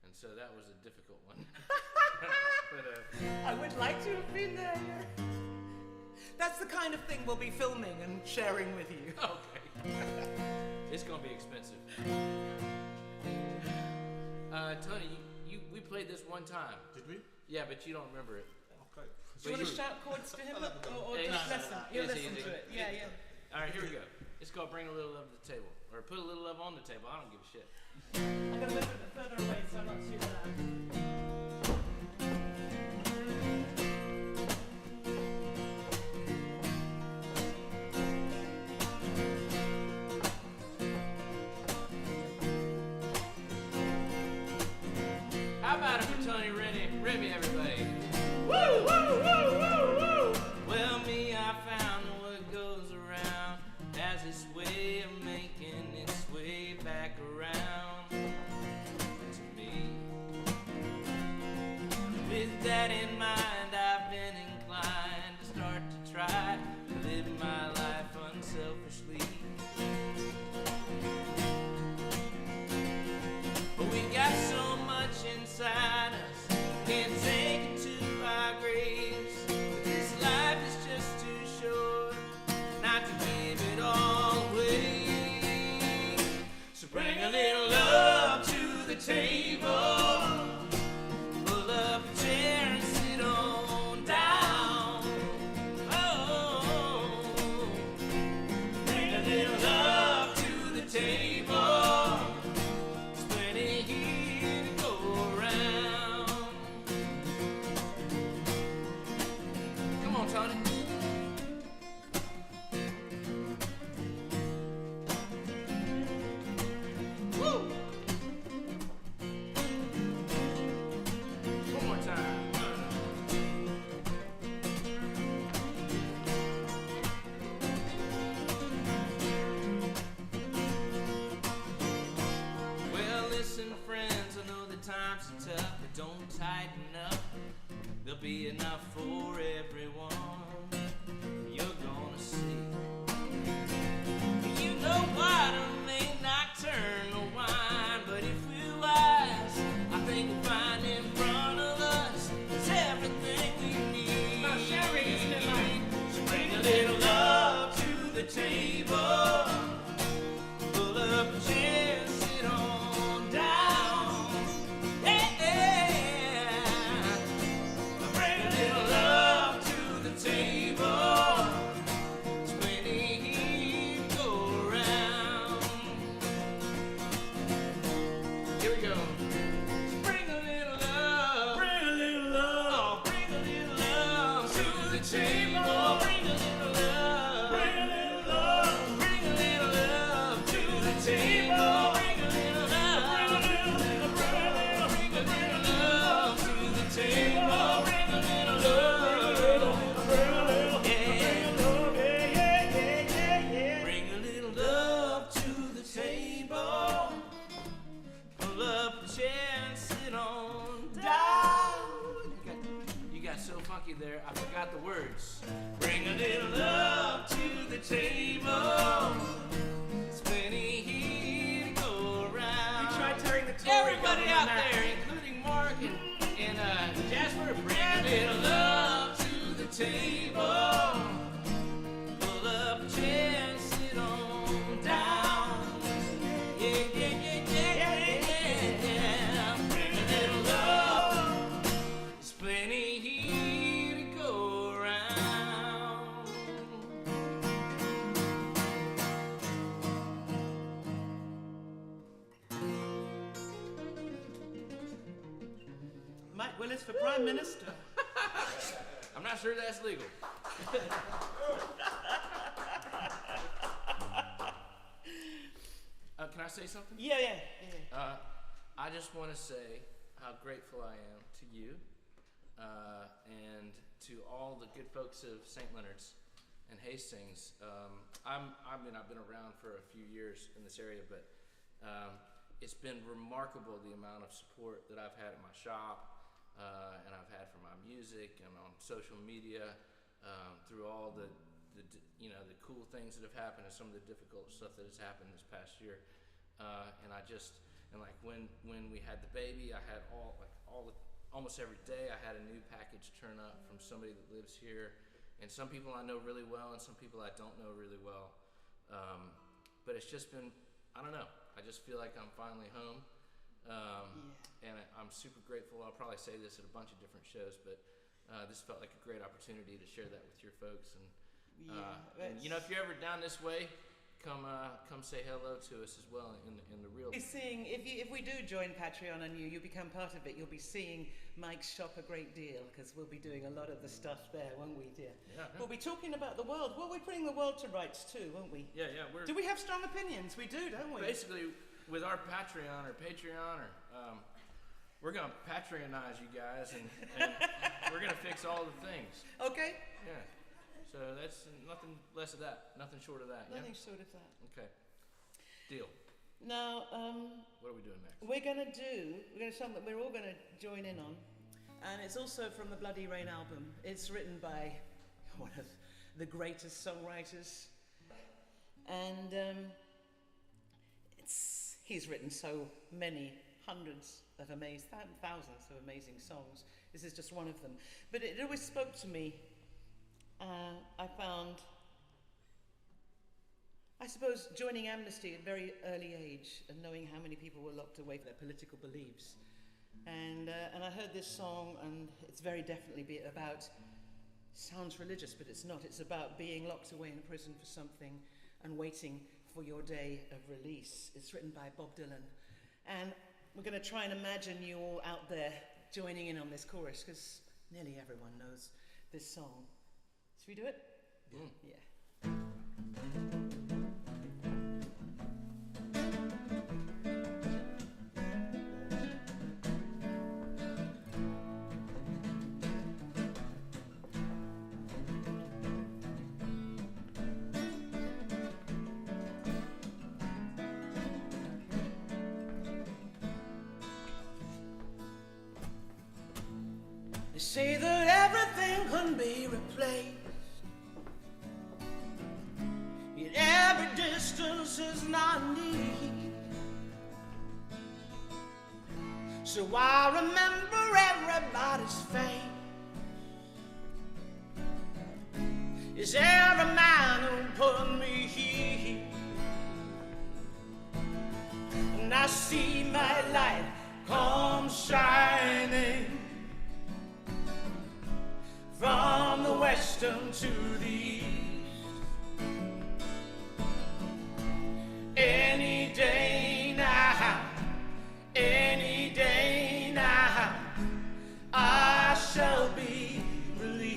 and so that was a difficult one. But I would like to have been there. Yeah. That's the kind of thing we'll be filming and sharing with you. okay, it's gonna be expensive. Tony, we played this one time. Did we? Yeah, but you don't remember it. Okay. Do you want to shout chords to him, or Yeah, just no, listen? no. You'll Easy, listen easy. to it. Yeah, yeah. All right, here we go. It's called Bring a Little Love to the Table, or Put a Little Love on the Table. I don't give a shit. I'm gonna move it further away so I'm not too loud. How about it for Tony Remy, everybody? Woo, woo, woo, woo, woo! Well, me, I found what goes around has its way of making its way back around to me. With that in mind, I've been inclined to start to try to live my life unselfishly. But we got so much inside us, can't take it to our graves. This life is just too short not to give it all away. So bring a little love to the table, pull up a chair and lighten up, there'll be enough for everyone. You're gonna see. You know water may not turn to wine, but if we're wise, I think we'll find in front of us is everything we need. So bring a little love to the table. Pull up a chair, sit on down. Yeah. Bring a little love to the table. There's plenty to go around. Here we go. Bring a little love. Bring a little love. Bring a little love to the table. Bring a little love. Bring a little love. Bring a little love to the table. Bring a little love. Bring a little love to the table. Bring a little love. Yeah. Bring a little love to the table. Pull up a chair and sit on down. You got so funky there, I forgot the words. Bring a little love to the table. There's plenty here to go around. Try tearing the Tory Everybody gun on out the map. there, including Mark and Jasper, bring a little love to the table. Pull up a chair and sit on down. Yeah. Bring a little love. There's plenty here to go around. Mike Willis for Prime Minister. I'm not sure that's legal. Can I say something? Yeah. I just want to say how grateful I am to you and to all the good folks of St. Leonard's and Hastings. I've been around for a few years in this area, but it's been remarkable the amount of support that I've had at my shop and I've had for my music and on social media through all the cool things that have happened and some of the difficult stuff that has happened this past year. When we had the baby, I had almost every day I had a new package turn up from somebody that lives here, and some people I know really well and some people I don't know really well. But it's just been, I don't know, I just feel like I'm finally home. And I'm super grateful. I'll probably say this at a bunch of different shows, but this felt like a great opportunity to share that with your folks. And if you're ever down this way, come say hello to us as well in the real. Seeing if we do join Patreon and you'll become part of it, you'll be seeing Mike's shop a great deal because we'll be doing a lot of the stuff there, won't we, dear? Yeah. We'll be talking about the world. Well, we're putting the world to rights too, won't we? Yeah. Do we have strong opinions? We do, don't we? Basically, with our Patreon, we're gonna Patreonize you guys, and we're gonna fix all the things. Okay. Yeah. So that's nothing less of that, nothing short of that. Nothing short of that. Okay. Deal. Now, What are we doing next? we're going to do something we're all going to join in on, and it's also from the Bloody Rain album. It's written by one of the greatest songwriters, and he's written so many thousands of amazing songs. This is just one of them. But it always spoke to me. I found, I suppose, joining Amnesty at a very early age and knowing how many people were locked away for their political beliefs. And I heard this song, and it's very definitely about, sounds religious, but it's not. It's about being locked away in prison for something and waiting for your day of release. It's written by Bob Dylan. And we're going to try and imagine you all out there joining in on this chorus, because nearly everyone knows this song. Should we do it? Yeah. They say that everything can be replaced, yet every distance is not need. So I remember everybody's face. Is every man who put me here, and I see my light come shining from the western to the east. Any day now, any day now, I shall be released.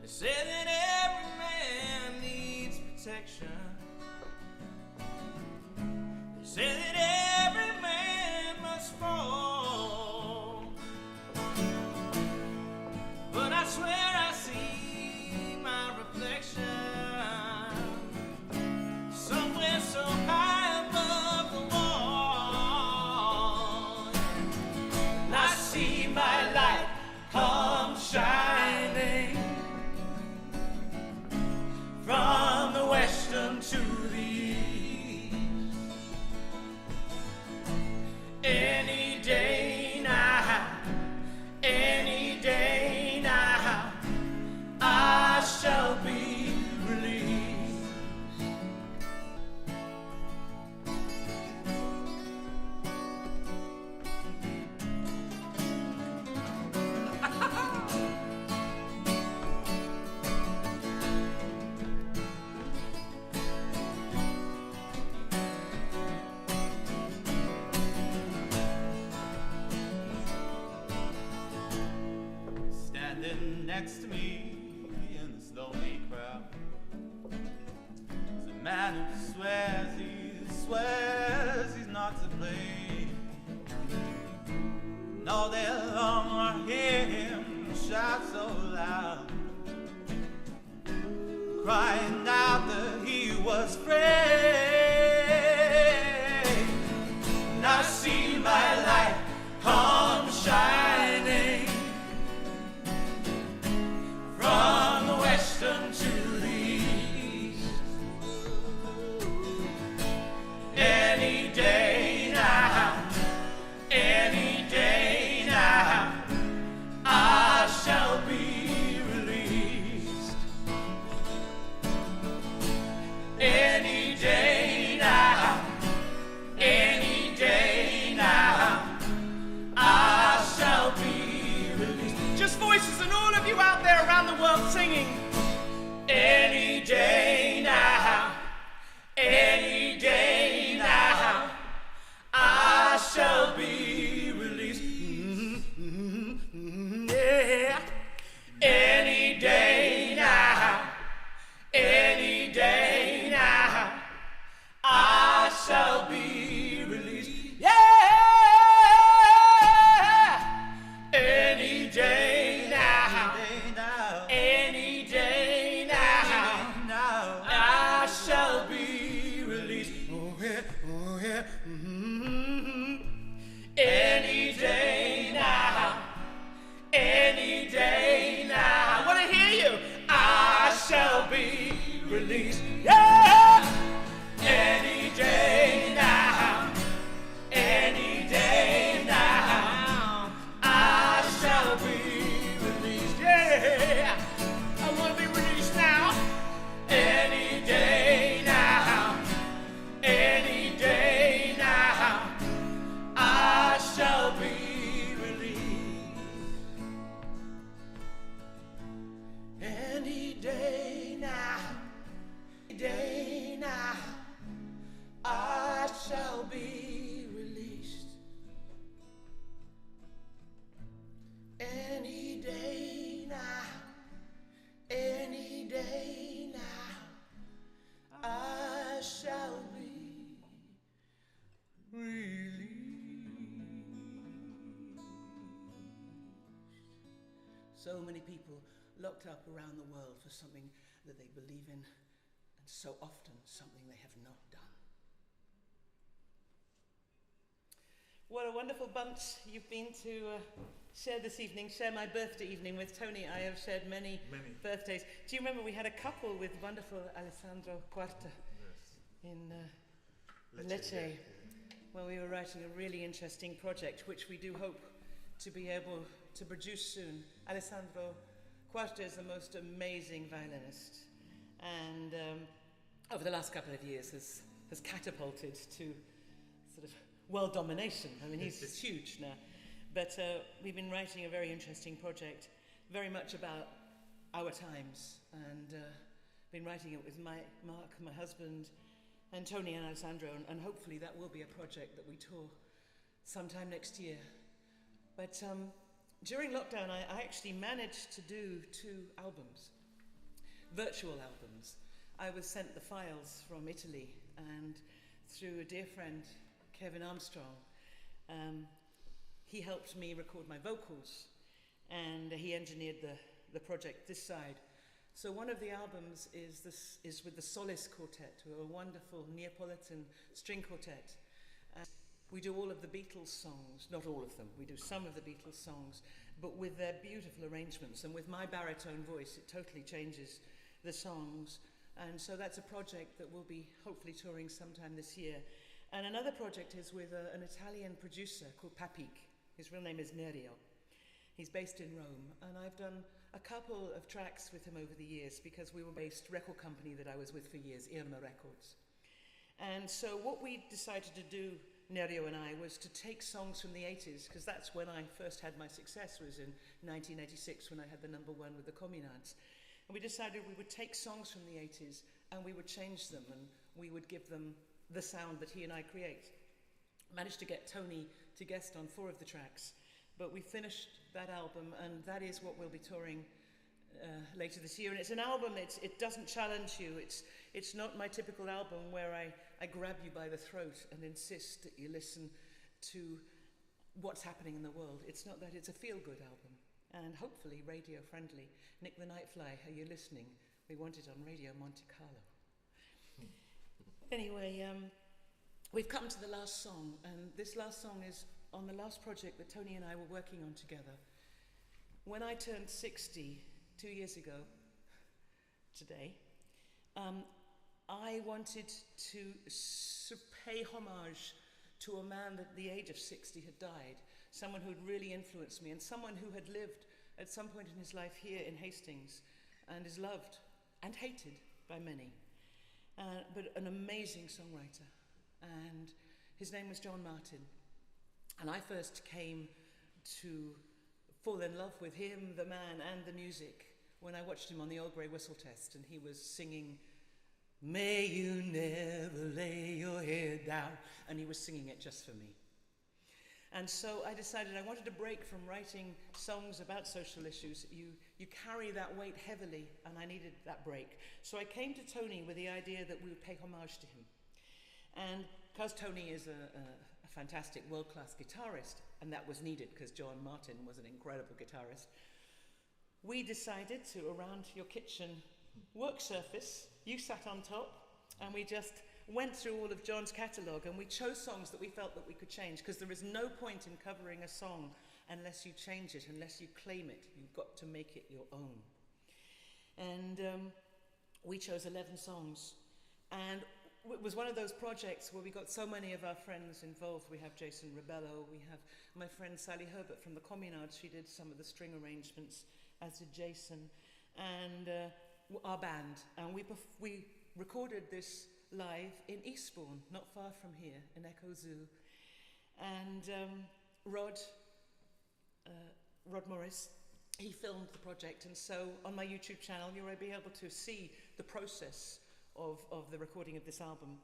They say that every man needs protection. They say that every man must fall. But I swear I see my reflection somewhere so high above the wall. And I see my light come shining from the western to the east. Any day now, any day now, I shall be released. Standing next to me in this lonely crowd is a man who swears he's not to blame. And all day long I hear him shout so loud, crying out that he was afraid. And I see my light come shining from the western to the east. Any day now, any day now, I shall be released. Any day now, any day now, I shall be released. Just voices and all of you out there around the world singing. Any day now, any day now, I shall be released. Yeah. Any day now, any day now, I shall be released. Yeah. Any day now, any day now, I shall be released. Oh yeah, oh yeah. Any day now, any day now. I want to hear you. I shall be released. Yeah. Any day now, any day now, I shall be released. Yeah. I want to be released now. Any day now, any day now, I shall be released. Any day now, any day now, I shall be released. Any day now, So many people locked up around the world for something that they believe in, and so often something they have not done. What a wonderful bunch you've been to share this evening, share my birthday evening with Tony. I have shared many birthdays. Do you remember we had a couple with wonderful Alessandro Quarta in Lecce, where we were writing a really interesting project, which we do hope to be able to produce soon. Alessandro Quarta is the most amazing violinist, and over the last couple of years has catapulted to sort of world domination. I mean, he's huge now. But we've been writing a very interesting project, very much about our times, and been writing it with Mark, my husband, and Tony and Alessandro, and hopefully that will be a project that we tour sometime next year. But during lockdown, I actually managed to do 2 albums, virtual albums. I was sent the files from Italy, and through a dear friend, Kevin Armstrong, he helped me record my vocals, and he engineered the project this side. So one of the albums is with the Solace Quartet, who are a wonderful Neapolitan string quartet. We do all of the Beatles songs, not all of them, we do some of the Beatles songs, but with their beautiful arrangements, and with my baritone voice, it totally changes the songs. And so that's a project that we'll be hopefully touring sometime this year. And another project is with an Italian producer called Papik. His real name is Nerio. He's based in Rome, and I've done a couple of tracks with him over the years because we were based record company that I was with for years, Irma Records. And so what we decided to do, Nerio and I, was to take songs from the 80s, because that's when I first had my success, was in 1986 when I had the #1 with the Communards. And we decided we would take songs from the 80s and we would change them, and we would give them the sound that he and I create. Managed to get Tony to guest on 4 of the tracks, but we finished that album, and that is what we'll be touring later this year. And it's an album, it doesn't challenge you. It's not my typical album where I grab you by the throat and insist that you listen to what's happening in the world. It's not that, it's a feel-good album, and hopefully radio friendly. Nick the Nightfly, are you listening? We want it on Radio Monte Carlo. Anyway, we've come to the last song, and this last song is on the last project that Tony and I were working on together. When I turned 60 2 years ago today, I wanted to pay homage to a man that at the age of 60 had died, someone who had really influenced me, and someone who had lived at some point in his life here in Hastings and is loved and hated by many. But an amazing songwriter, and his name was John Martin. And I first came to fall in love with him, the man, and the music when I watched him on the Old Grey Whistle Test, and he was singing, "May you never lay your head down," and he was singing it just for me. And so I decided I wanted to break from writing songs about social issues. You carry that weight heavily, and I needed that break. So I came to Tony with the idea that we would pay homage to him. And because Tony is a fantastic world-class guitarist, and that was needed because John Martin was an incredible guitarist, we decided to, around your kitchen work surface, you sat on top, and we just went through all of John's catalogue, and we chose songs that we felt that we could change, because there is no point in covering a song unless you change it, unless you claim it. You've got to make it your own. And we chose 11 songs, and it was one of those projects where we got so many of our friends involved. We have Jason Rebello, we have my friend Sally Herbert from the Communards. She did some of the string arrangements, as did Jason, and our band. And we recorded this live in Eastbourne, not far from here, in Echo Zoo. And Rod Morris, he filmed the project, and so on my YouTube channel you'll be able to see the process of the recording of this album.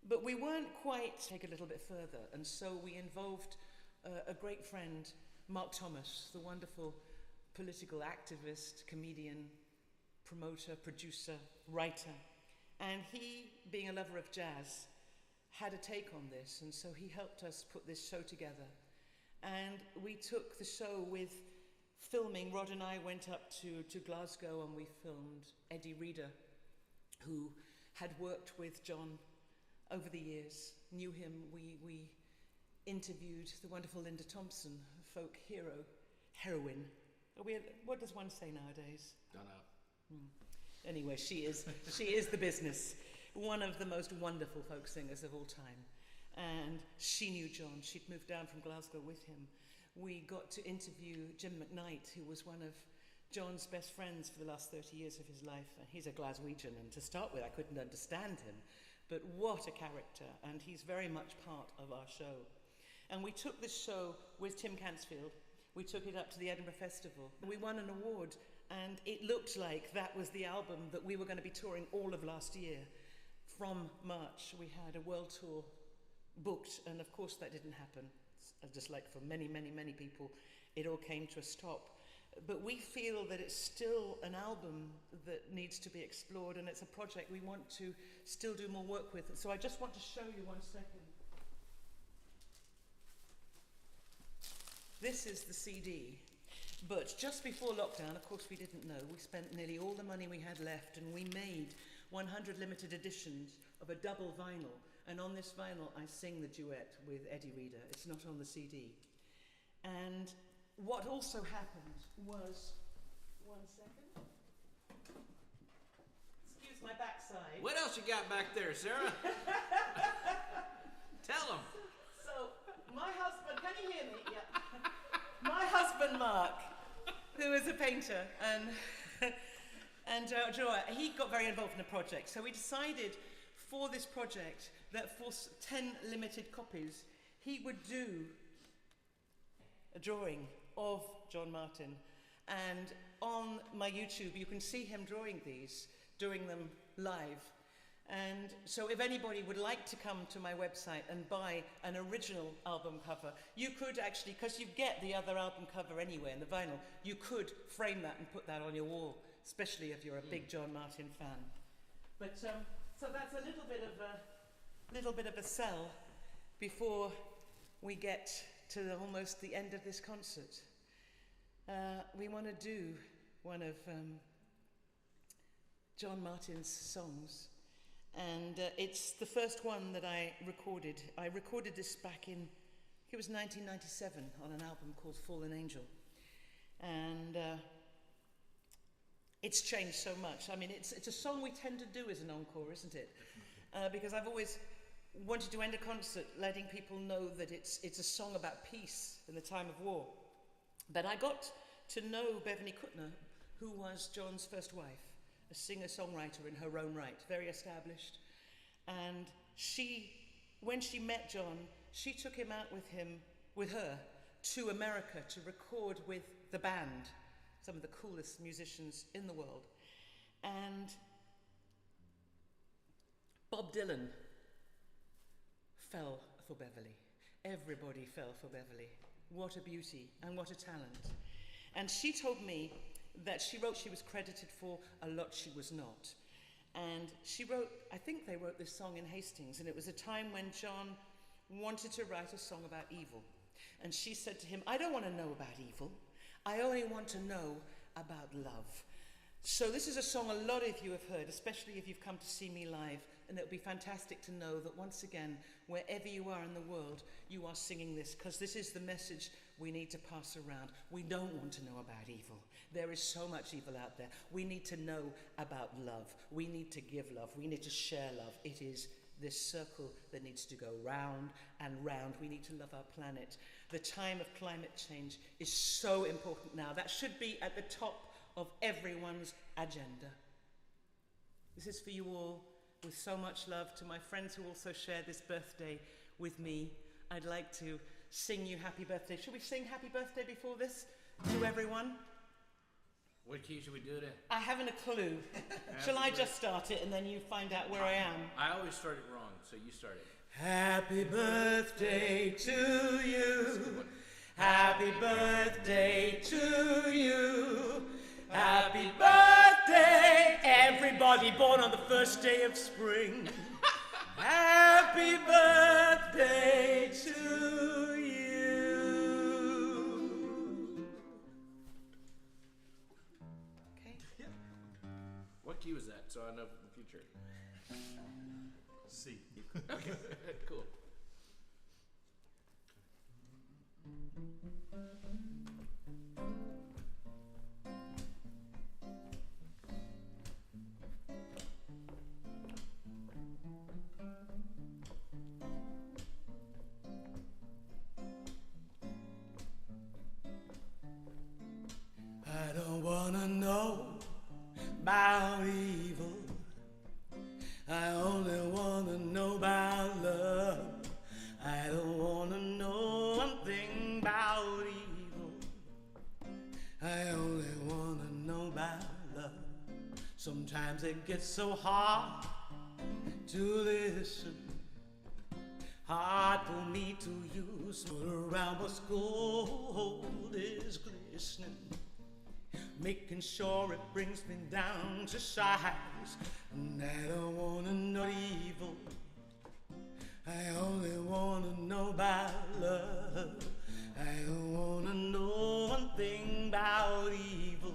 But we weren't quite take a little bit further, and so we involved a great friend, Mark Thomas, the wonderful political activist, comedian, promoter, producer, writer. And he, being a lover of jazz, had a take on this, and so he helped us put this show together. And we took the show with filming, Rod and I went up to Glasgow and we filmed Eddie Reader, who had worked with John over the years, knew him. We interviewed the wonderful Linda Thompson, a folk heroine. What does one say nowadays? Don't know. Anyway, she is the business. One of the most wonderful folk singers of all time. And she knew John. She'd moved down from Glasgow with him. We got to interview Jim McKnight, who was one of John's best friends for the last 30 years of his life. He's a Glaswegian, and to start with, I couldn't understand him. But what a character, and he's very much part of our show. And we took this show with Tim Cansfield. We took it up to the Edinburgh Festival. We won an award, and it looked like that was the album that we were going to be touring all of last year. From March, we had a world tour booked, and of course that didn't happen. Just like for many, many, many people, it all came to a stop. But we feel that it's still an album that needs to be explored, and it's a project we want to still do more work with. So I just want to show you 1 second. This is the CD. But just before lockdown, of course we didn't know, we spent nearly all the money we had left, and we made 100 limited editions of a double vinyl. And on this vinyl, I sing the duet with Eddie Reader. It's not on the CD. And what also happened was, 1 second. Excuse my backside. What else you got back there, Sarah? Tell them. So, my husband, can you hear me? Yeah. My husband, Mark, who is a painter, and Joe, he got very involved in the project. So we decided for this project that for 10 limited copies, he would do a drawing of John Martyn. And on my YouTube, you can see him drawing these, doing them live. And so if anybody would like to come to my website and buy an original album cover, you could actually, because you get the other album cover anyway in the vinyl, you could frame that and put that on your wall, especially if you're a big John Martyn fan. But so that's a little bit of a sell before we get to almost the end of this concert. We want to do one of John Martyn's songs. And it's the first one that I recorded. I recorded this back in, I think it was 1997, on an album called Fallen Angel. And it's changed so much. I mean, it's a song we tend to do as an encore, isn't it? Because I've always wanted to end a concert letting people know that it's a song about peace in the time of war. But I got to know Beverly Kuttner, who was John's first wife, a singer-songwriter in her own right, very established. And when she met John, she took him out with her, to America to record with the band, some of the coolest musicians in the world. And Bob Dylan fell for Beverly. Everybody fell for Beverly. What a beauty and what a talent. And she told me that she was credited for a lot she was not. And she wrote, I think they wrote this song in Hastings, and it was a time when John wanted to write a song about evil. And she said to him, I don't want to know about evil. I only want to know about love. So this is a song a lot of you have heard, especially if you've come to see me live, and it would be fantastic to know that once again, wherever you are in the world, you are singing this, because this is the message we need to pass around. We don't want to know about evil. There is so much evil out there. We need to know about love. We need to give love. We need to share love. It is this circle that needs to go round and round. We need to love our planet. The time of climate change is so important now. That should be at the top of everyone's agenda. This is for you all, with so much love. To my friends who also share this birthday with me, I'd like to sing you happy birthday. Should we sing happy birthday before this to everyone? What key should we do it in? I haven't a clue. Shall I just start it and then you find out where I am? I always start it wrong, so you start it. Happy birthday to you. Happy birthday to you. Happy birthday, everybody born on the first day of spring. Happy birthday to you. key was that, so I know for the future? C. Okay, cool. I don't wanna know about evil. I only wanna know about love. I don't wanna know one thing about evil. I only wanna know about love. Sometimes it gets so hard to listen, hard for me to use. All around what's gold is glistening, making sure it brings me down to size. And I don't wanna know evil. I only wanna know about love. I don't wanna know one thing about evil.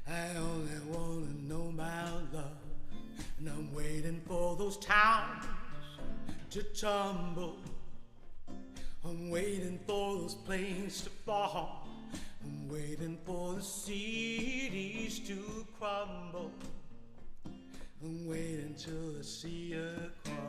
I only wanna know about love. And I'm waiting for those towns to tumble. I'm waiting for those planes to fall. I'm waiting for the cities to crumble. I'm waiting till the sea across.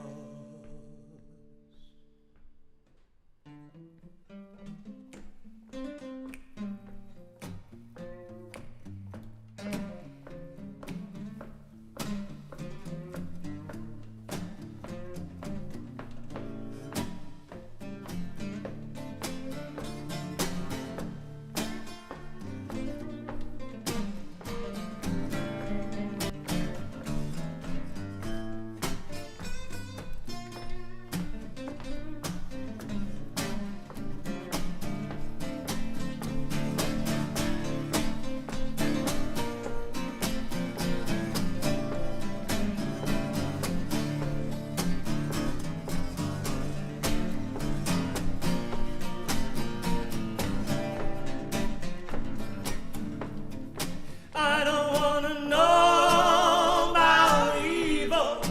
I don't wanna know about evil.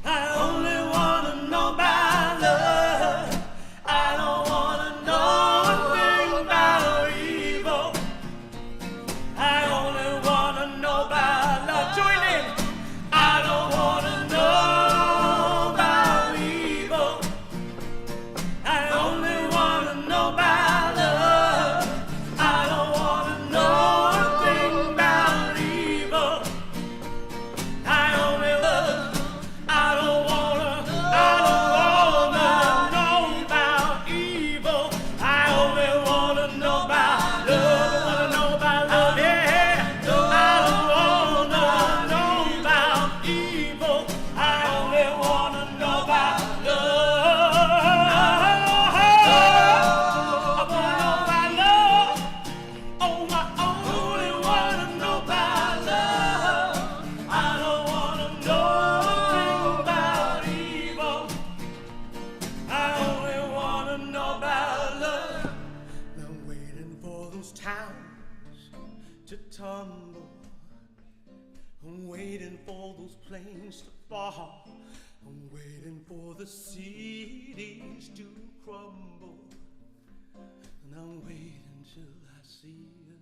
I only wanna know about love. I don't wanna know a thing about evil. I only wanna know about love. Join in. I don't wanna know about evil. I only wanna know about love. I don't wanna know a thing about evil. I only love. I don't wanna know about evil. I only wanna know about love. Wanna know about love, yeah. I don't wanna know about evil. I only wanna know about love. I wanna know about love. Oh, I only wanna know about love. I don't wanna know a thing about evil. I only wanna know about love. And I'm waiting for those towns to tumble. I'm waiting for those planes to fall. I'm waiting for the cities to crumble. And I'm waiting till I see you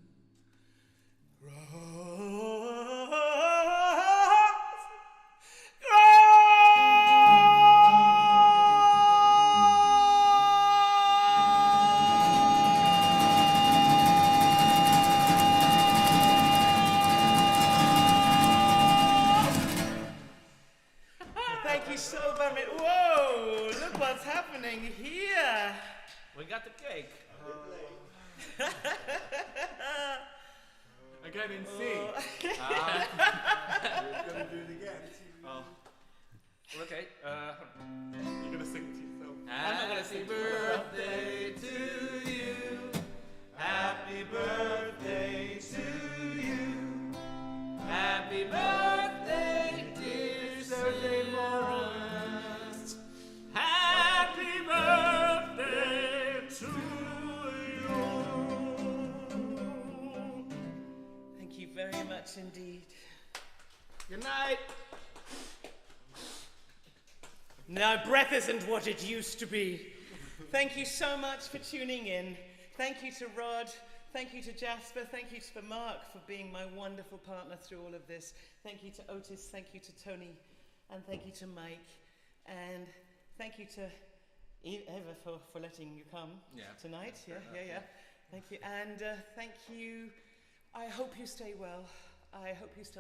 Thank you so very much. Whoa, look what's happening here. We got the cake. Again in C. We're gonna do it again. Oh, Okay. you're gonna sing to yourself. I'm not gonna sing birthday to you. Happy birthday to you. Happy birthday, dear Saturday Lawrence. Happy birthday to you. Thank Thank you very much indeed. Good night. Now, breath isn't what it used to be. Thank you so much for tuning in. Thank you to Rod. Thank you to Jasper. Thank you to Mark for being my wonderful partner through all of this. Thank you to Otis. Thank you to Tony. And thank you to Mike. And thank you to Eva for letting you come tonight. Yeah. Thank you. And thank you. I hope you stay well. I hope you still